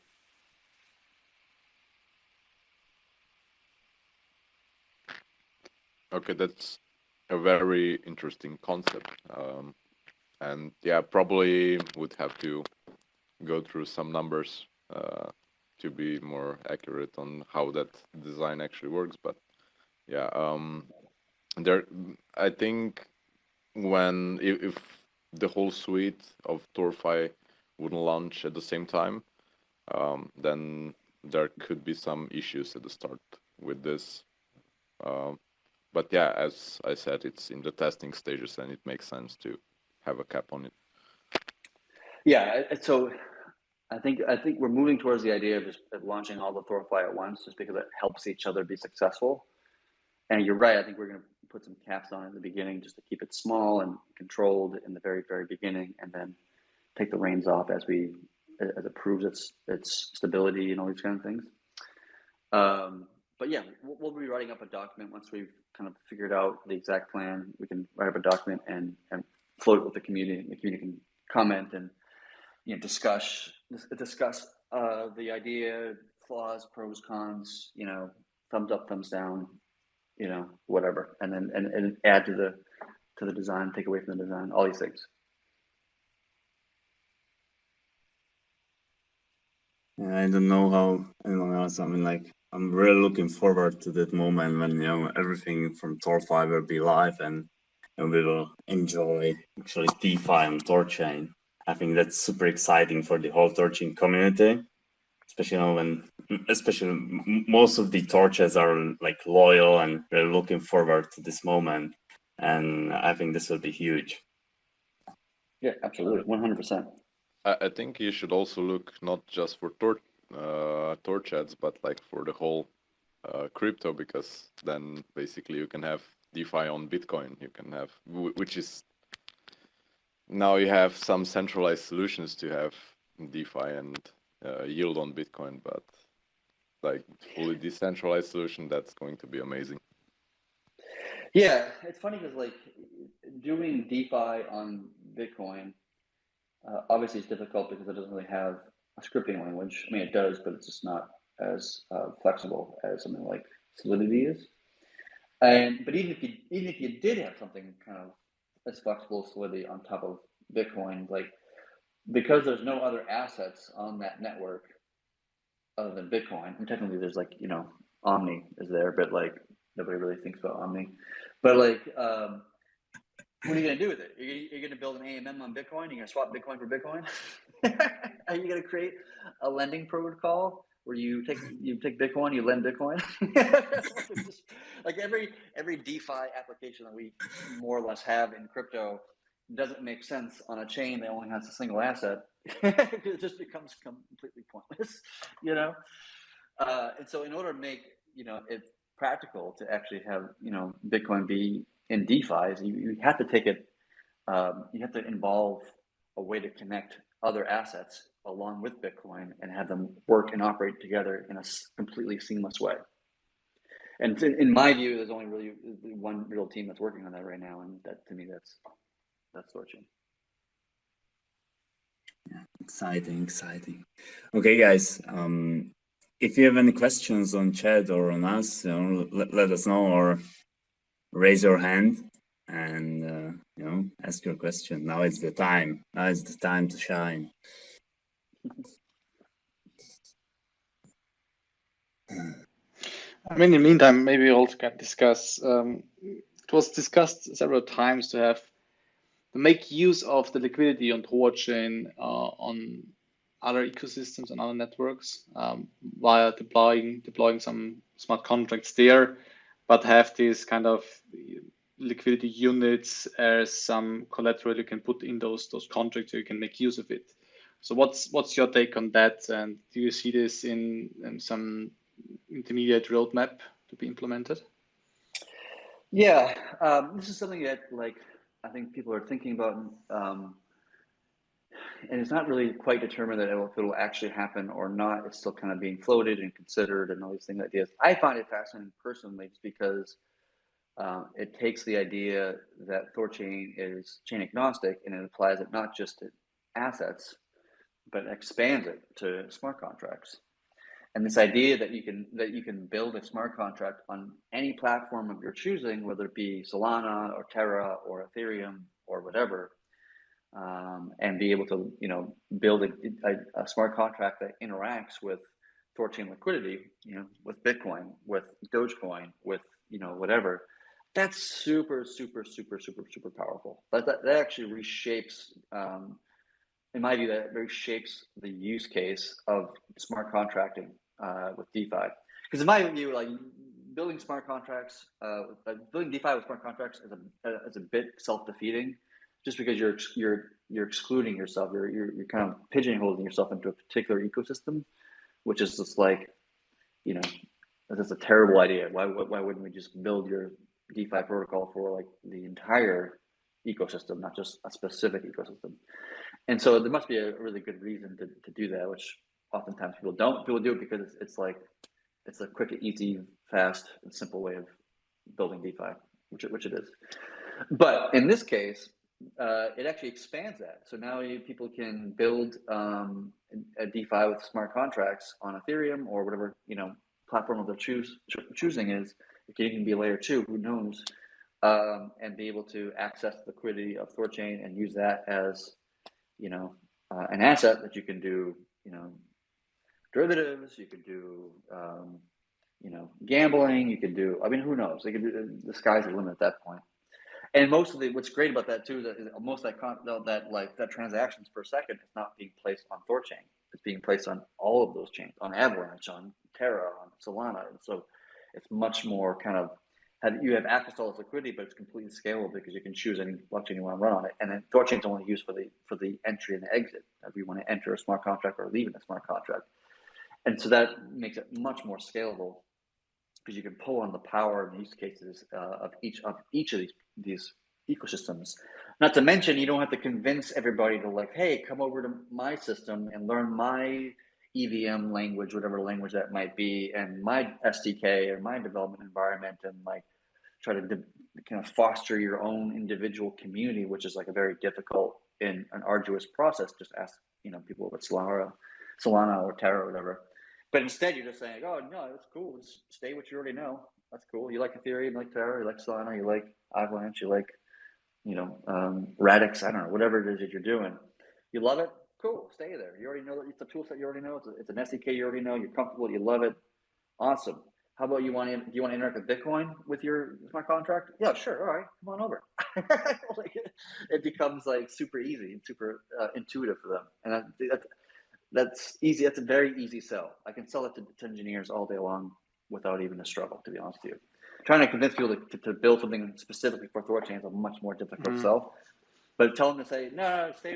Okay, that's a very interesting concept, and yeah, probably would have to go through some numbers to be more accurate on how that design actually works. But yeah, I think if the whole suite of THORFi wouldn't launch at the same time, then there could be some issues at the start with this. But yeah, as I said, it's in the testing stages, and it makes sense to have a cap on it.
Yeah, so I think we're moving towards the idea of just launching all the THORFi at once, just because it helps each other be successful. And you're right. I think we're going to put some caps on it in the beginning, just to keep it small and controlled in the very, very beginning, and then take the reins off as it proves its stability and all these kind of things. But yeah, we'll be writing up a document once we've kind of figured out the exact plan. We can write up a document and float it with the community. The community can comment and discuss the idea, flaws, pros, cons, thumbs up, thumbs down, whatever, and then and add to the design, take away from the design, all these things.
I don't know how anyone else. I mean, like, I'm really looking forward to that moment when everything from THORFi will be live, and we will enjoy actually DeFi on THORChain. I think that's super exciting for the whole THORChain community, especially especially most of the torches are like loyal and we're looking forward to this moment, and I think this will be huge.
Yeah, absolutely, 100%.
I think you should also look not just for torch ads, but like for the whole crypto, because then basically you can have DeFi on Bitcoin. You can have, which is now you have some centralized solutions to have DeFi and yield on Bitcoin, but like fully decentralized solution, that's going to be amazing.
Yeah, it's funny because like doing DeFi on Bitcoin, obviously it's difficult because it doesn't really have a scripting language. I mean, it does, but it's just not as flexible as something like Solidity is. But even if you did have something kind of as flexible as Solidity on top of Bitcoin, like, because there's no other assets on that network other than Bitcoin, and technically there's like, Omni is there, but like nobody really thinks about Omni. But like, what are you going to do with it? You're going to build an AMM on Bitcoin? You're going to swap Bitcoin for Bitcoin? Are you going to create a lending protocol where you take Bitcoin, you lend Bitcoin? Like every DeFi application that we more or less have in crypto doesn't make sense on a chain that only has a single asset. It just becomes completely pointless, And so in order to make it practical to actually have Bitcoin be in DeFi, you have to take it. You have to involve a way to connect other assets along with Bitcoin and have them work and operate together in a completely seamless way. And in my view, there's only really one real team that's working on that right now, and that, to me, that's THORChain.
Yeah, exciting. Okay, guys. If you have any questions on Chad or on us, let us know, or raise your hand and ask your question. Now is the time. Now is the time to shine.
I mean, in the meantime, maybe we also can discuss. It was discussed several times to make use of the liquidity on THORChain on other ecosystems and other networks via deploying some smart contracts there, but have this kind of liquidity units as some collateral you can put in those contracts so you can make use of it. So what's your take on that? And do you see this in some intermediate roadmap to be implemented?
Yeah, this is something that I think people are thinking about, and it's not really quite determined that if it'll actually happen or not. It's still kind of being floated and considered and all these things, ideas. I find it fascinating personally, just because it takes the idea that THORChain is chain agnostic, and it applies it not just to assets, but expands it to smart contracts. And this idea that you can build a smart contract on any platform of your choosing, whether it be Solana or Terra or Ethereum or whatever, and be able to build a smart contract that interacts with THORChain liquidity, with Bitcoin, with Dogecoin, with whatever. That's super, super, super, super, super powerful. That actually reshapes, in my view, that reshapes the use case of smart contracting with DeFi. Because in my view, building smart contracts, building DeFi with smart contracts is a bit self-defeating, just because you're excluding yourself, you're kind of pigeonholing yourself into a particular ecosystem, which is just like, you know, that's a terrible idea. Why wouldn't we just build your DeFi protocol for like the entire ecosystem, not just a specific ecosystem? And so there must be a really good reason to do that, which oftentimes people don't. People do it because it's like it's a quick, easy, fast, and simple way of building DeFi, which it is. But in this case, it actually expands that. So now people can build a DeFi with smart contracts on Ethereum or whatever, you know, platform they're choosing is. It can even be layer 2, who knows, and be able to access the liquidity of THORChain and use that as, you know, an asset that you can do, you know, derivatives, you could do, you know, gambling, you could do, I mean, who knows? They could do, the sky's the limit at that point. And most of what's great about that too, that most of that transactions per second is not being placed on THORChain. It's being placed on all of those chains, on Avalanche, on Terra, on Solana. And so it's much more kind of, you have access to all this liquidity, but it's completely scalable because you can choose any blockchain you want to run on it. And then THORChain's only used for the entry and the exit. If you want to enter a smart contract or leave in a smart contract. And so that makes it much more scalable because you can pull on the power and use cases of each of these ecosystems. Not to mention, you don't have to convince everybody to like, hey, come over to my system and learn my EVM language, whatever language that might be, and my SDK or my development environment, and like try to kind of foster your own individual community, which is like a very difficult and an arduous process. Just ask, you know, people with Solana or Terra or whatever. But instead, you're just saying, oh, no, that's cool. Just stay what you already know. That's cool. You like Ethereum, you like Terra, you like Solana, you like Avalanche, you like, you know, Radix, I don't know, whatever it is that you're doing. You love it? Cool. Stay there. You already know that it's a tool set you already know. It's an SDK you already know. You're comfortable. You love it. Awesome. How about do you want to interact with Bitcoin with your smart contract? Yeah, sure. All right. Come on over. Like, it becomes like super easy and super intuitive for them. And that's easy. That's a very easy sell. I can sell it to engineers all day long without even a struggle, to be honest with you. Trying to convince people to build something specifically for THORChain is a much more difficult sell. But tell them to say, no, stay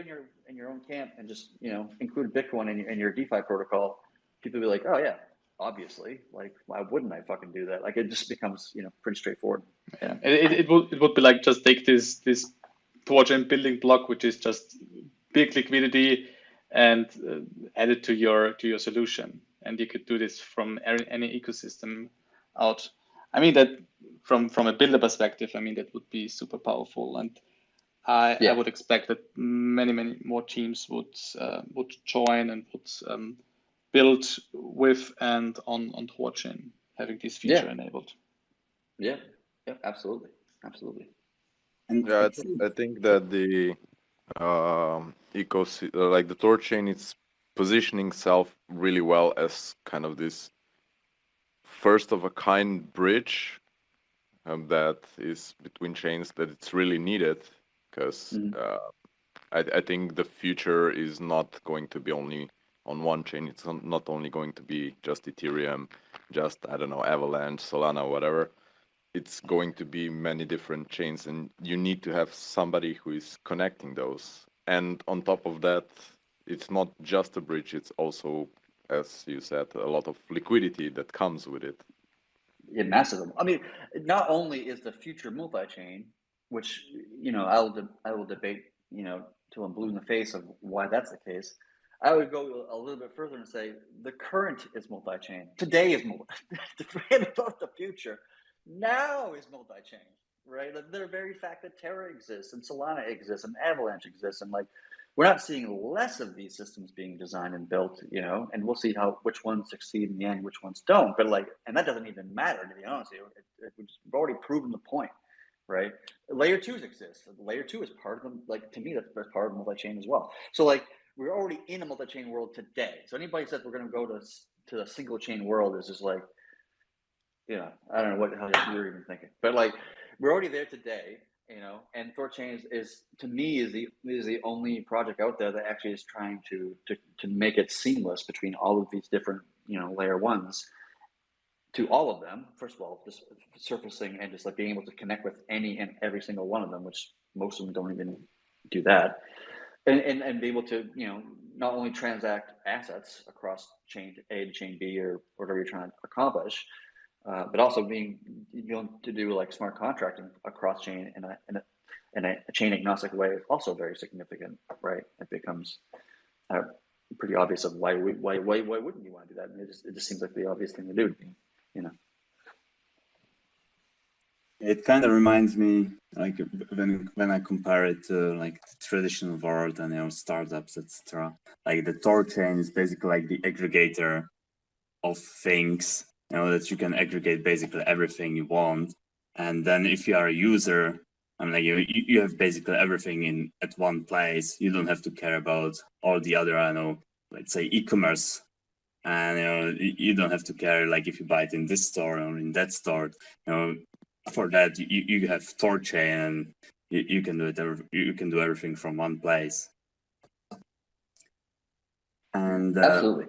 in your own camp and just, you know, include Bitcoin in your DeFi protocol. People will be like, oh yeah, obviously. Like, why wouldn't I fucking do that? Like, it just becomes, you know, pretty straightforward.
Yeah, it would be like, just take this THORChain building block, which is just big liquidity, and add it to your solution, and you could do this from any ecosystem out. I mean, that from a builder perspective, I mean, that would be super powerful, and I would expect that many more teams would join and would build with and on THORChain, having this feature enabled.
Yeah, absolutely.
And
Yeah, I think that the ecosystem, like the THORChain, is positioning itself really well as kind of this first of a kind bridge that is between chains, that it's really needed, because I think the future is not going to be only on one chain. It's not only going to be just Ethereum, just, I don't know, Avalanche, Solana, whatever. It's going to be many different chains, and you need to have somebody who is connecting those. And on top of that, it's not just a bridge, it's also, as you said, a lot of liquidity that comes with it.
Yeah, massive. I mean, not only is the future multi-chain, which, you know, I will debate, you know, till I'm blue in the face of why that's the case. I would go a little bit further and say the current is multi-chain. Today is forget about the future. Now is multi-chain, right? The very fact that Terra exists and Solana exists and Avalanche exists, and like, we're not seeing less of these systems being designed and built, you know, and we'll see which ones succeed in the end, which ones don't. But like, and that doesn't even matter, to be honest with you. We've already proven the point, right? Layer 2s exist. Layer 2 is part of them. Like, to me, that's part of multi-chain as well. So like, we're already in a multi-chain world today. So anybody says we're going to go to the single chain world is just like, you know, I don't know what the hell you're even thinking, but like, we're already there today, you know, and THORChain is to me is the only project out there that actually is trying to make it seamless between all of these different, you know, layer ones, to all of them. First of all, just surfacing and just like being able to connect with any and every single one of them, which most of them don't even do that, and be able to, not only transact assets across chain A to chain B or whatever you're trying to accomplish, but also being able to do like smart contracting across chain in a chain agnostic way is also very significant, right? It becomes pretty obvious of why wouldn't you want to do that? And it just seems like the obvious thing to do,
It kind of reminds me, like when I compare it to like the traditional world and startups, etc. Like the THORChain is basically like the aggregator of things, that you can aggregate basically everything you want. And then if you are a user, like you have basically everything at one place. You don't have to care about all the other, let's say e-commerce. And you don't have to care like if you buy it in this store or in that store. For that you have THORChain, and you can do it. You can do everything from one place. And
absolutely.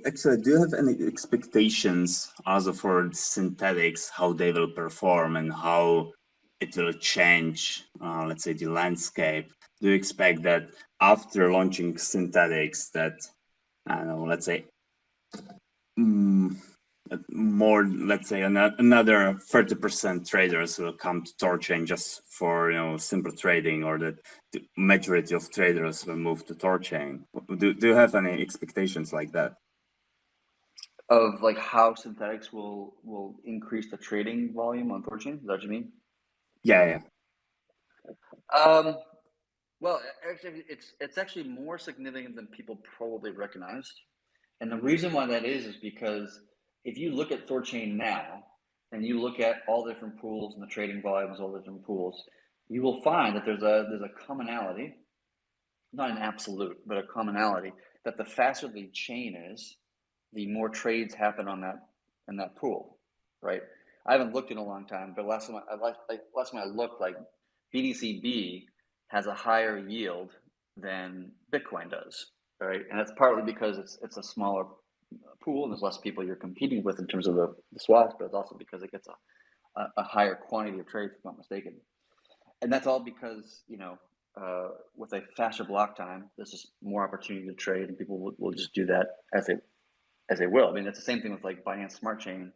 Actually, do you have any expectations also for synthetics, how they will perform and how it will change, let's say, the landscape? Do you expect that after launching synthetics that, I don't know, let's say, more, let's say, another 30% traders will come to THORChain just for simple trading, or that the majority of traders will move to THORChain? Do you have any expectations like that?
Of like how synthetics will increase the trading volume on THORChain? Is that what you mean?
Yeah.
Well, actually, it's actually more significant than people probably recognized. And the reason why that is because if you look at THORChain now and you look at all the different pools and the trading volumes, all the different pools, you will find that there's a commonality, not an absolute, but a commonality, that the faster the chain is, the more trades happen in that pool, right? I haven't looked in a long time, but last time I looked, like BTCB has a higher yield than Bitcoin does, right? And that's partly because it's a smaller pool and there's less people you're competing with in terms of the swaps, but it's also because it gets a higher quantity of trades, if I'm not mistaken. And that's all because, with a faster block time, there's just more opportunity to trade, and people will just do that as they will. I mean, it's the same thing with like Binance Smart Chain,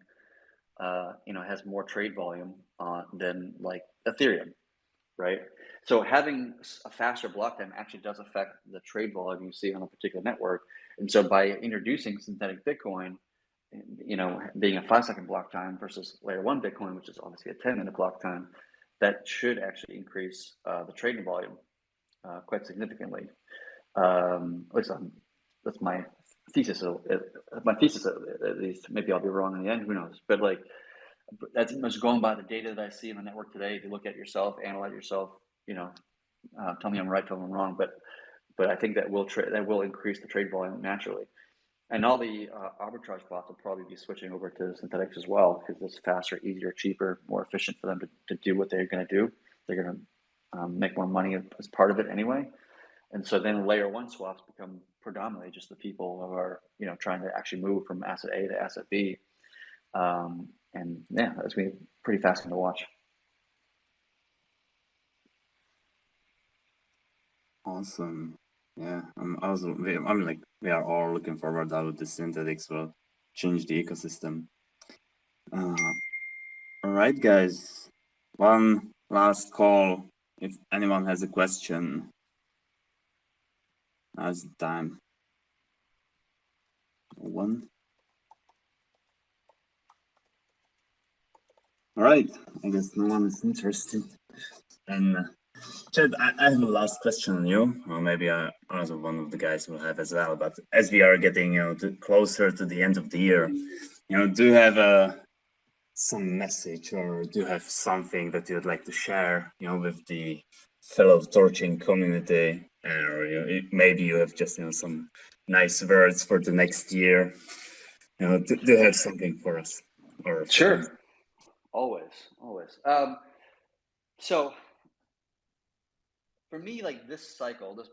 has more trade volume than like Ethereum, right? So having a faster block time actually does affect the trade volume you see on a particular network. And so by introducing synthetic Bitcoin, being a 5-second block time versus layer 1 Bitcoin, which is obviously a 10-minute block time, that should actually increase the trading volume quite significantly. At least that's my thesis. At least. Maybe I'll be wrong in the end. Who knows? But like, that's just going by the data that I see in the network today. If you look at yourself, analyze yourself, tell me I'm right, tell me I'm wrong. But I think that will increase the trade volume naturally. And all the arbitrage bots will probably be switching over to synthetics as well, because it's faster, easier, cheaper, more efficient for them to do what they're going to do. They're going to make more money as part of it anyway. And so then layer 1 swaps become predominantly just the people who are, trying to actually move from asset A to asset B. And yeah, that's going to be pretty fascinating to watch.
Awesome. Yeah, we are all looking forward how the synthetics will change the ecosystem. All right, guys. One last call. If anyone has a question, now's the time. One. All right. I guess no one is interested. And Chad, I have a last question on you, or maybe also one of the guys will have as well. But as we are getting, closer to the end of the year, do you have some message, or do you have something that you would like to share, with the fellow THORChain community, or maybe you have just some nice words for the next year? Do you have something for us? Or
sure, always. So for me, like this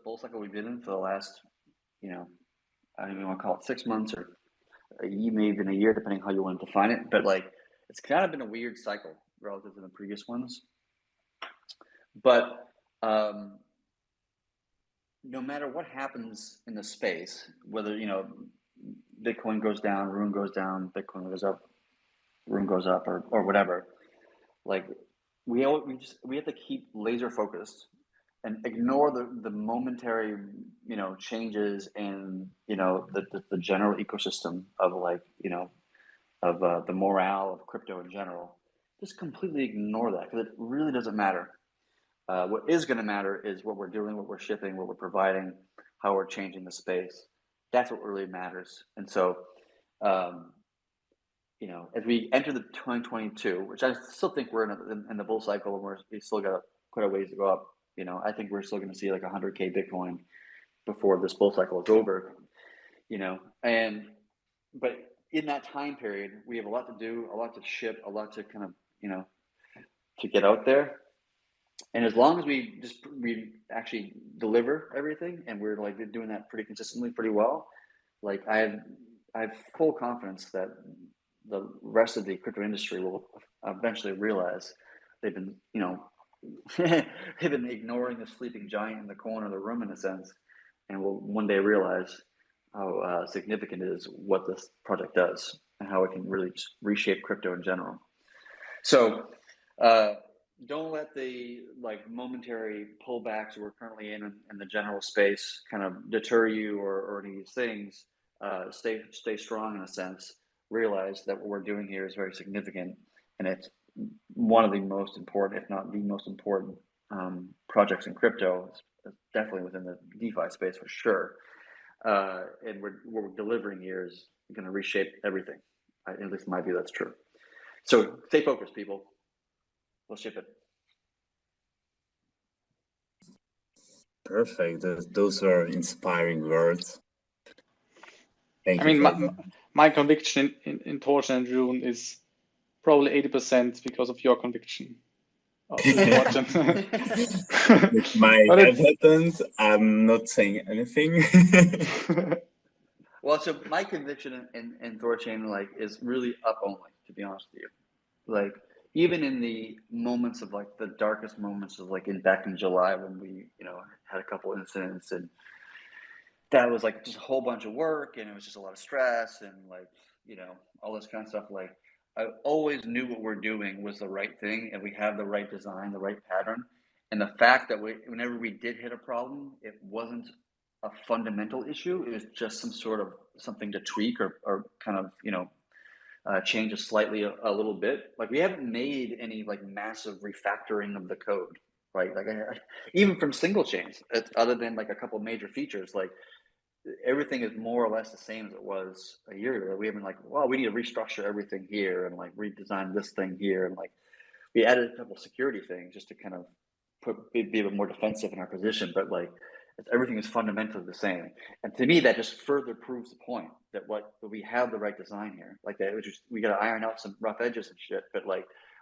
bull cycle we've been in for the last, I don't even want to call it 6 months or maybe even a year, depending how you want to define it. But like, it's kind of been a weird cycle relative to the previous ones. But no matter what happens in the space, whether, Bitcoin goes down, Rune goes down, Bitcoin goes up, Rune goes up, or whatever, like we have to keep laser focused and ignore the momentary, changes in, the general ecosystem of the morale of crypto in general. Just completely ignore that, because it really doesn't matter. What is going to matter is what we're doing, what we're shipping, what we're providing, how we're changing the space. That's what really matters. And so, as we enter the 2022, which I still think we're in the bull cycle, and we still got quite a ways to go up. I think we're still going to see like 100K Bitcoin before this bull cycle is over. But in that time period, we have a lot to do, a lot to ship, a lot to kind of, to get out there. And as long as we actually deliver everything, and we're like doing that pretty consistently, pretty well, like I have full confidence that the rest of the crypto industry will eventually realize they've been, they've been ignoring the sleeping giant in the corner of the room, in a sense, and will one day realize how significant it is what this project does and how it can really just reshape crypto in general. So don't let the momentary pullbacks we're currently in the general space kind of deter you or any of these things. Stay strong, in a sense. Realize that what we're doing here is very significant, and it's one of the most important, if not the most important, projects in crypto. It's definitely within the DeFi space for sure. And what we're delivering here is going to reshape everything. At least in my view, that's true. So stay focused, people. We'll ship it.
Perfect. Those are inspiring words. Thank
I
you.
mean, my conviction in THORChain and Rune is probably 80% because of your conviction.
It might have happened. I'm not saying anything.
Well, so my conviction in THORChain is really up only, to be honest with you. Even in the moments of the darkest moments of back in July, when we had a couple incidents, and that was just a whole bunch of work, and it was just a lot of stress, and all this kind of stuff. I always knew what we're doing was the right thing, and we have the right design, the right pattern. And the fact that whenever we did hit a problem, it wasn't a fundamental issue. It was just something to tweak or kind of, change it slightly a little bit. We haven't made any massive refactoring of the code, right? Even from single chains, other than a couple major features, everything is more or less the same as it was a year ago. We haven't we need to restructure everything here and redesign this thing here, and we added a couple security things just to kind of be a bit more defensive in our position, but everything is fundamentally the same. And to me, that just further proves the point that we have the right design here. We got to iron out some rough edges and shit, but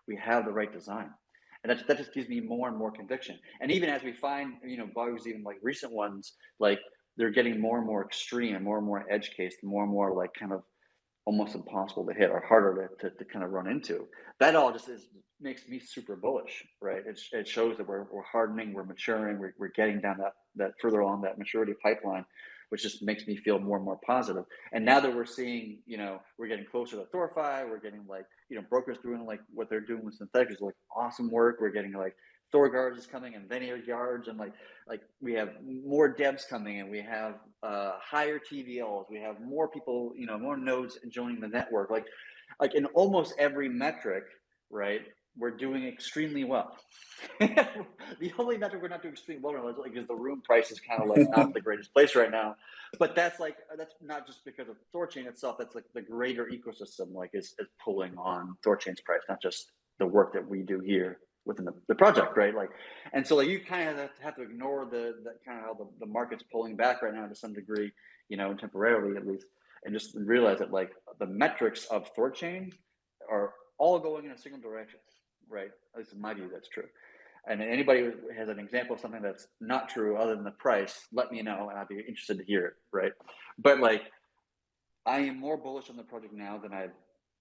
we have the right design. And that just gives me more and more conviction. And even as we find, bugs, even recent ones, they're getting more and more extreme, more and more edge case, more and more kind of almost impossible to hit or harder to kind of run into. That all just makes me super bullish, right? It shows that we're hardening, we're maturing, we're getting down that further along that maturity pipeline, which just makes me feel more and more positive. And now that we're seeing, we're getting closer to THORFi, we're getting brokers doing what they're doing with synthetics, awesome work. We're getting THORGuards is coming, and Venue Yards, and we have more devs coming, and we have higher TVLs, we have more people, more nodes joining the network. In almost every metric, right, we're doing extremely well. The only metric we're not doing extremely well is the room price is kind of not the greatest place right now. But that's not just because of THORChain itself. That's the greater ecosystem is pulling on THORChain's price, not just the work that we do here within the project, right? And so you kind of have to ignore the kind of how the market's pulling back right now to some degree, temporarily at least, and just realize that the metrics of THORChain are all going in a single direction, right? At least in my view, that's true. And anybody who has an example of something that's not true other than the price, let me know, and I'd be interested to hear it, right? But I am more bullish on the project now than I've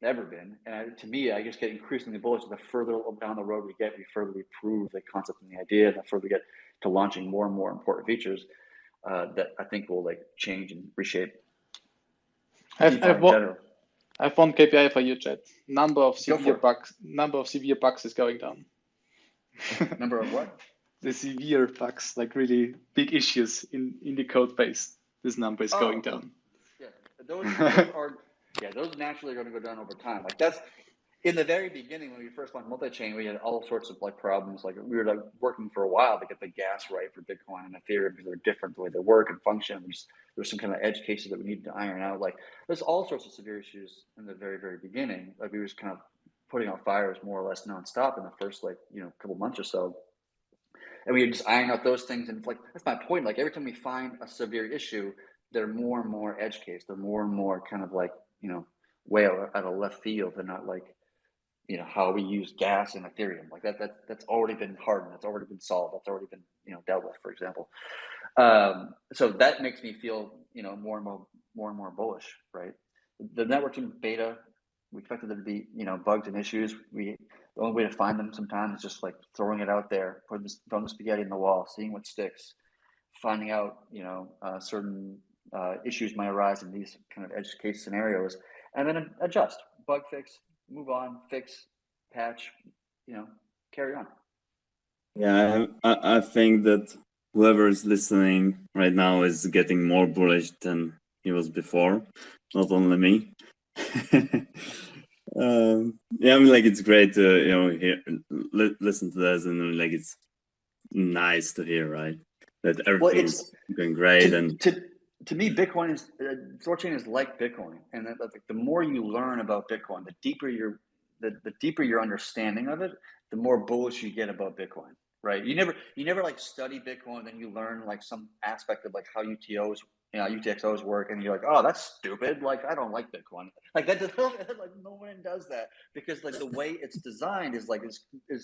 ever been. And to me, I just get increasingly bullish. The further down the road we get, the further we prove the concept and the idea, and the further we get to launching more and more important features that I think will like change and reshape DeFi in general.
I have one KPI for you, Chad. Number of
Go for it.
Number of severe bugs is going down.
Number of what?
The severe bugs, like really big issues in the code base. This number is going down.
Yeah, those naturally are going to go down over time. Like that's in the very beginning when we first launched multi-chain, we had all sorts of like problems. Like we were like working for a while to get the gas right for Bitcoin and Ethereum because they're different the way they work and function. There's some kind of edge cases that we needed to iron out. Like there's all sorts of severe issues in the very, very beginning. Like we were just kind of putting out fires more or less nonstop in the first couple months or so. And we would just iron out those things. And like, that's my point. Like every time we find a severe issue, they're more and more edge case. They're more and more kind of like, way out of left field. They're not like, how we use gas in Ethereum. Like that's already been hardened. That's already been solved. That's already been, dealt with, for example. So that makes me feel, more and more bullish, right? The network's in beta. We expected there to be, bugs and issues. The only way to find them sometimes is just like throwing it out there, throwing the spaghetti in the wall, seeing what sticks, finding out, certain issues might arise in these kind of edge case scenarios, and then adjust, bug fix, move on, fix, patch, carry on.
Yeah, I think that whoever is listening right now is getting more bullish than he was before, not only me. Yeah, I mean, like it's great to hear, listen to this, and like it's nice to hear, right? That everything's going great.
To me, Bitcoin is THORChain is like Bitcoin, and that the more you learn about Bitcoin, the deeper your understanding of it, the more bullish you get about Bitcoin, right? You never like study Bitcoin, then you learn like some aspect of like how UTXOs work, and you're like, oh, that's stupid. Like I don't like Bitcoin. Like that does like no one does that because like the way it's designed is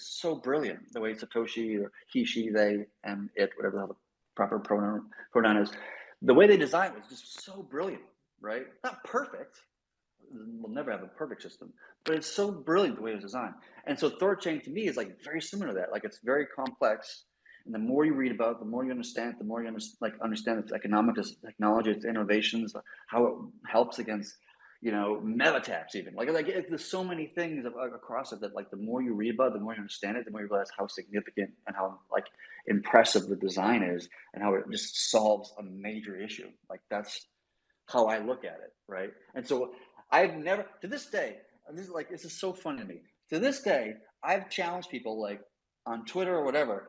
so brilliant. The way Satoshi or he, she, they, and it, whatever the proper pronoun is. The way they design it was just so brilliant, right? Not perfect. We'll never have a perfect system, but it's so brilliant the way it was designed. And so THORChain to me is like very similar to that. Like it's very complex. And the more you read about it, the more you understand it, the more you understand its economics, its technology, its innovations, how it helps against, meta attacks even. Like there's so many things across it that like the more you read about it, the more you understand it, the more you realize how significant and how like impressive the design is and how it just solves a major issue. Like that's how I look at it, right? And so I've never, to this day, this is so fun to me. To this day, I've challenged people like on Twitter or whatever.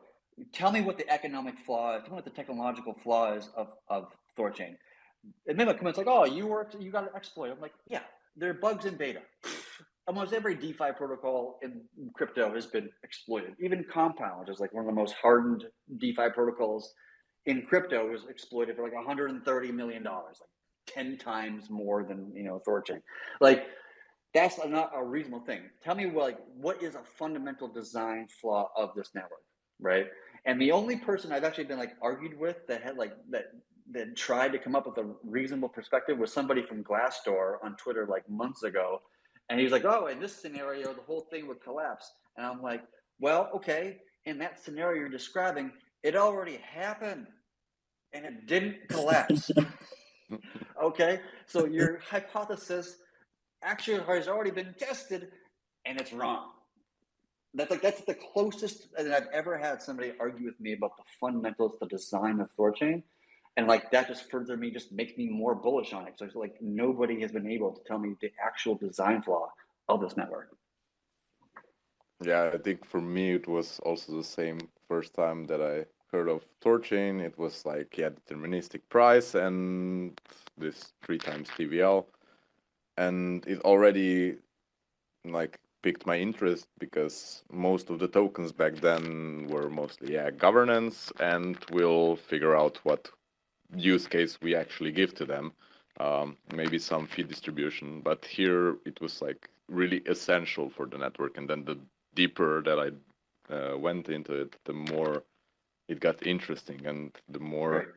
Tell me what the economic flaw is. Tell me what the technological flaw is of THORChain. And then it comments like, "Oh, you got an exploit." I'm like, "Yeah, there are bugs in beta. Almost every DeFi protocol in crypto has been exploited. Even Compound, which is like one of the most hardened DeFi protocols in crypto, was exploited for like $130 million, like 10 times more than THORChain. Like that's not a reasonable thing. Tell me what is a fundamental design flaw of this network, right? And the only person I've actually been like argued with that had like that tried to come up with a reasonable perspective was somebody from Glassdoor on Twitter like months ago. And he was like, oh, in this scenario, the whole thing would collapse. And I'm like, well, okay, in that scenario you're describing, it already happened and it didn't collapse. Okay, so your hypothesis actually has already been tested and it's wrong. That's the closest that I've ever had somebody argue with me about the fundamentals, the design of THORChain. And like that just further me, just makes me more bullish on it. So it's like nobody has been able to tell me the actual design flaw of this network.
Yeah, I think for me it was also the same first time that I heard of THORChain. It was like deterministic price and this 3 times TVL, and it already like piqued my interest because most of the tokens back then were mostly governance, and we'll figure out what use case we actually give to them. Maybe some fee distribution, but here it was like really essential for the network. And then the deeper that I went into it, the more it got interesting, and the more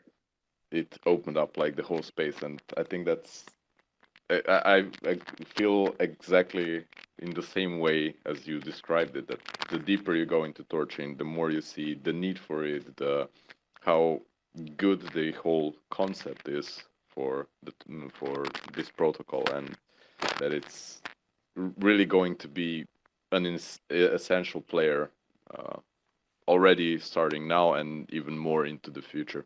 it opened up like the whole space. And I think that's I feel exactly in the same way as you described it, that the deeper you go into THORChain, the more you see the need for it, how good the whole concept is for this protocol, and that it's really going to be an essential player already starting now and even more into the future.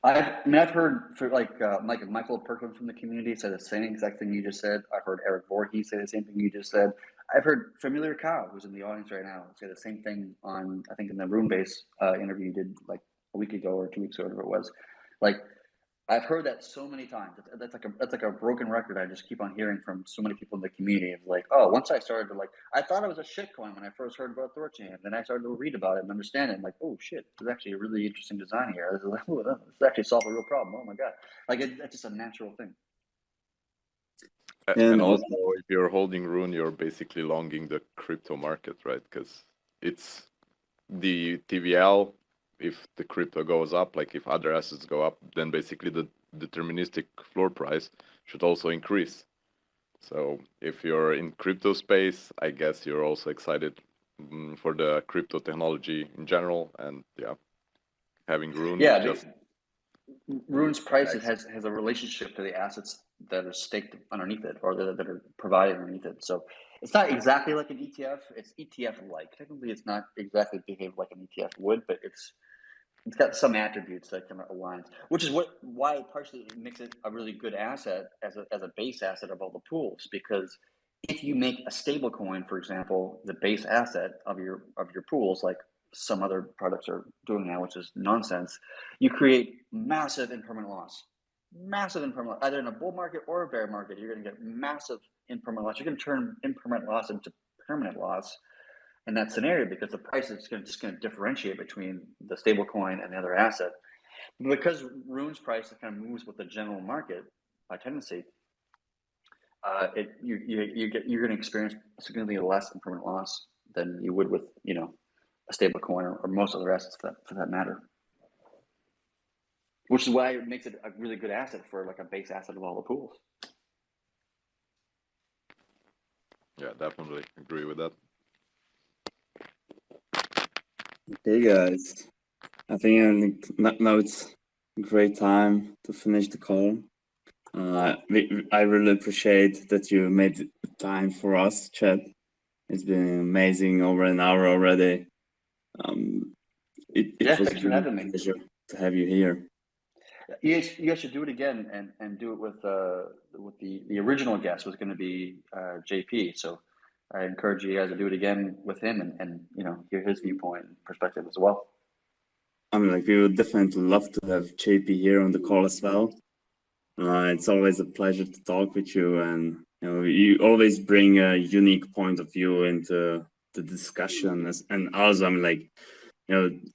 I've heard for like Michael Perkins from the community said the same exact thing you just said. I've heard Eric Voorhees say the same thing you just said. I've heard Familiar Cow, who's in the audience right now, say the same thing on, I think, in the Runebase interview you did like a week ago or 2 weeks ago, whatever it was. Like, I've heard that so many times. That's like a broken record. I just keep on hearing from so many people in the community of like, oh, once I started to I thought it was a shitcoin when I first heard about THORChain. Then I started to read about it and understand it. I'm like, oh shit, there's actually a really interesting design here. This actually solved a real problem. Oh my god, it's just a natural thing.
And also, if you're holding Rune, you're basically longing the crypto market, right? Because it's the TVL. If the crypto goes up, like if other assets go up, then basically the deterministic floor price should also increase. So if you're in crypto space, I guess you're also excited for the crypto technology in general, and yeah, having Rune.
Yeah, Rune's price has a relationship to the assets that are staked underneath it or that are provided underneath it. So it's not exactly like an ETF. It's ETF-like. Technically, it's not exactly behaved like an ETF would, but it's got some attributes that kind of align, which is why partially it makes it a really good asset as a base asset of all the pools. Because if you make a stable coin, for example, the base asset of your pools, like some other products are doing now, which is nonsense, you create massive impermanent loss. Massive impermanent loss. Either in a bull market or a bear market, you're going to get massive impermanent loss. You're going to turn impermanent loss into permanent loss in that scenario because the price is just going to differentiate between the stable coin and the other asset. Because Rune's price kind of moves with the general market by tendency, you're going to experience significantly less impermanent loss than you would with a stable coin or most other assets for that matter. Which is why it makes it a really good asset for like a base asset of all the pools.
Yeah, definitely agree with that.
Okay, guys. I think now it's a great time to finish the call. I really appreciate that you made time for us, Chad. It's been amazing, over an hour already. It was
thanks for having me.
Pleasure to have you here.
You guys should do it again and do it with the original guest was going to be JP. So I encourage you guys to do it again with him and hear his viewpoint and perspective as well.
We would definitely love to have JP here on the call as well. It's always a pleasure to talk with you, and you always bring a unique point of view into the discussion. And also,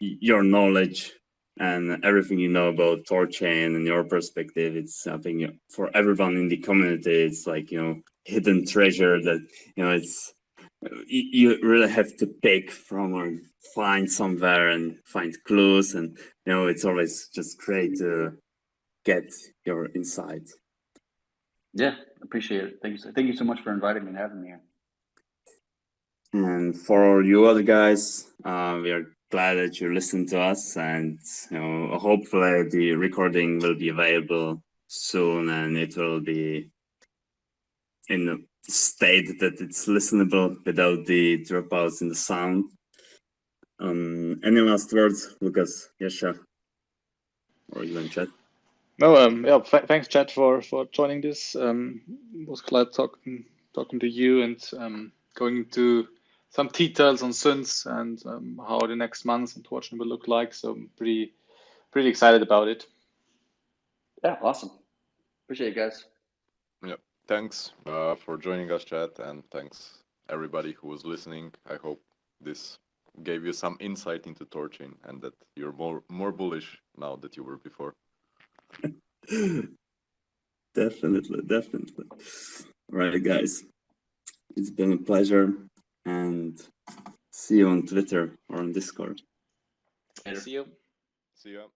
your knowledge and everything you know about THORChain and your perspective, it's something for everyone in the community. It's like hidden treasure that it's. You really have to pick from or find somewhere and find clues, and it's always just great to get your insights.
Yeah, appreciate it. Thank you so much for inviting me and having me here.
And for all you other guys, we are glad that you listened to us, and hopefully the recording will be available soon, and it will be in a state that it's listenable without the dropouts in the sound. Any last words, Lucas, Yasha, or even Chad?
No, thanks, Chad, for joining this. Was glad talking to you and going into some details on synths and how the next months and THORChain will look like. So I'm pretty excited about it.
Yeah, awesome. Appreciate it, guys.
Yeah, thanks for joining us, Chad, and thanks everybody who was listening. I hope this gave you some insight into THORChain and that you're more bullish now than you were before.
Definitely. All right, guys, it's been a pleasure, and see you on Twitter or on Discord.
See you.
See you.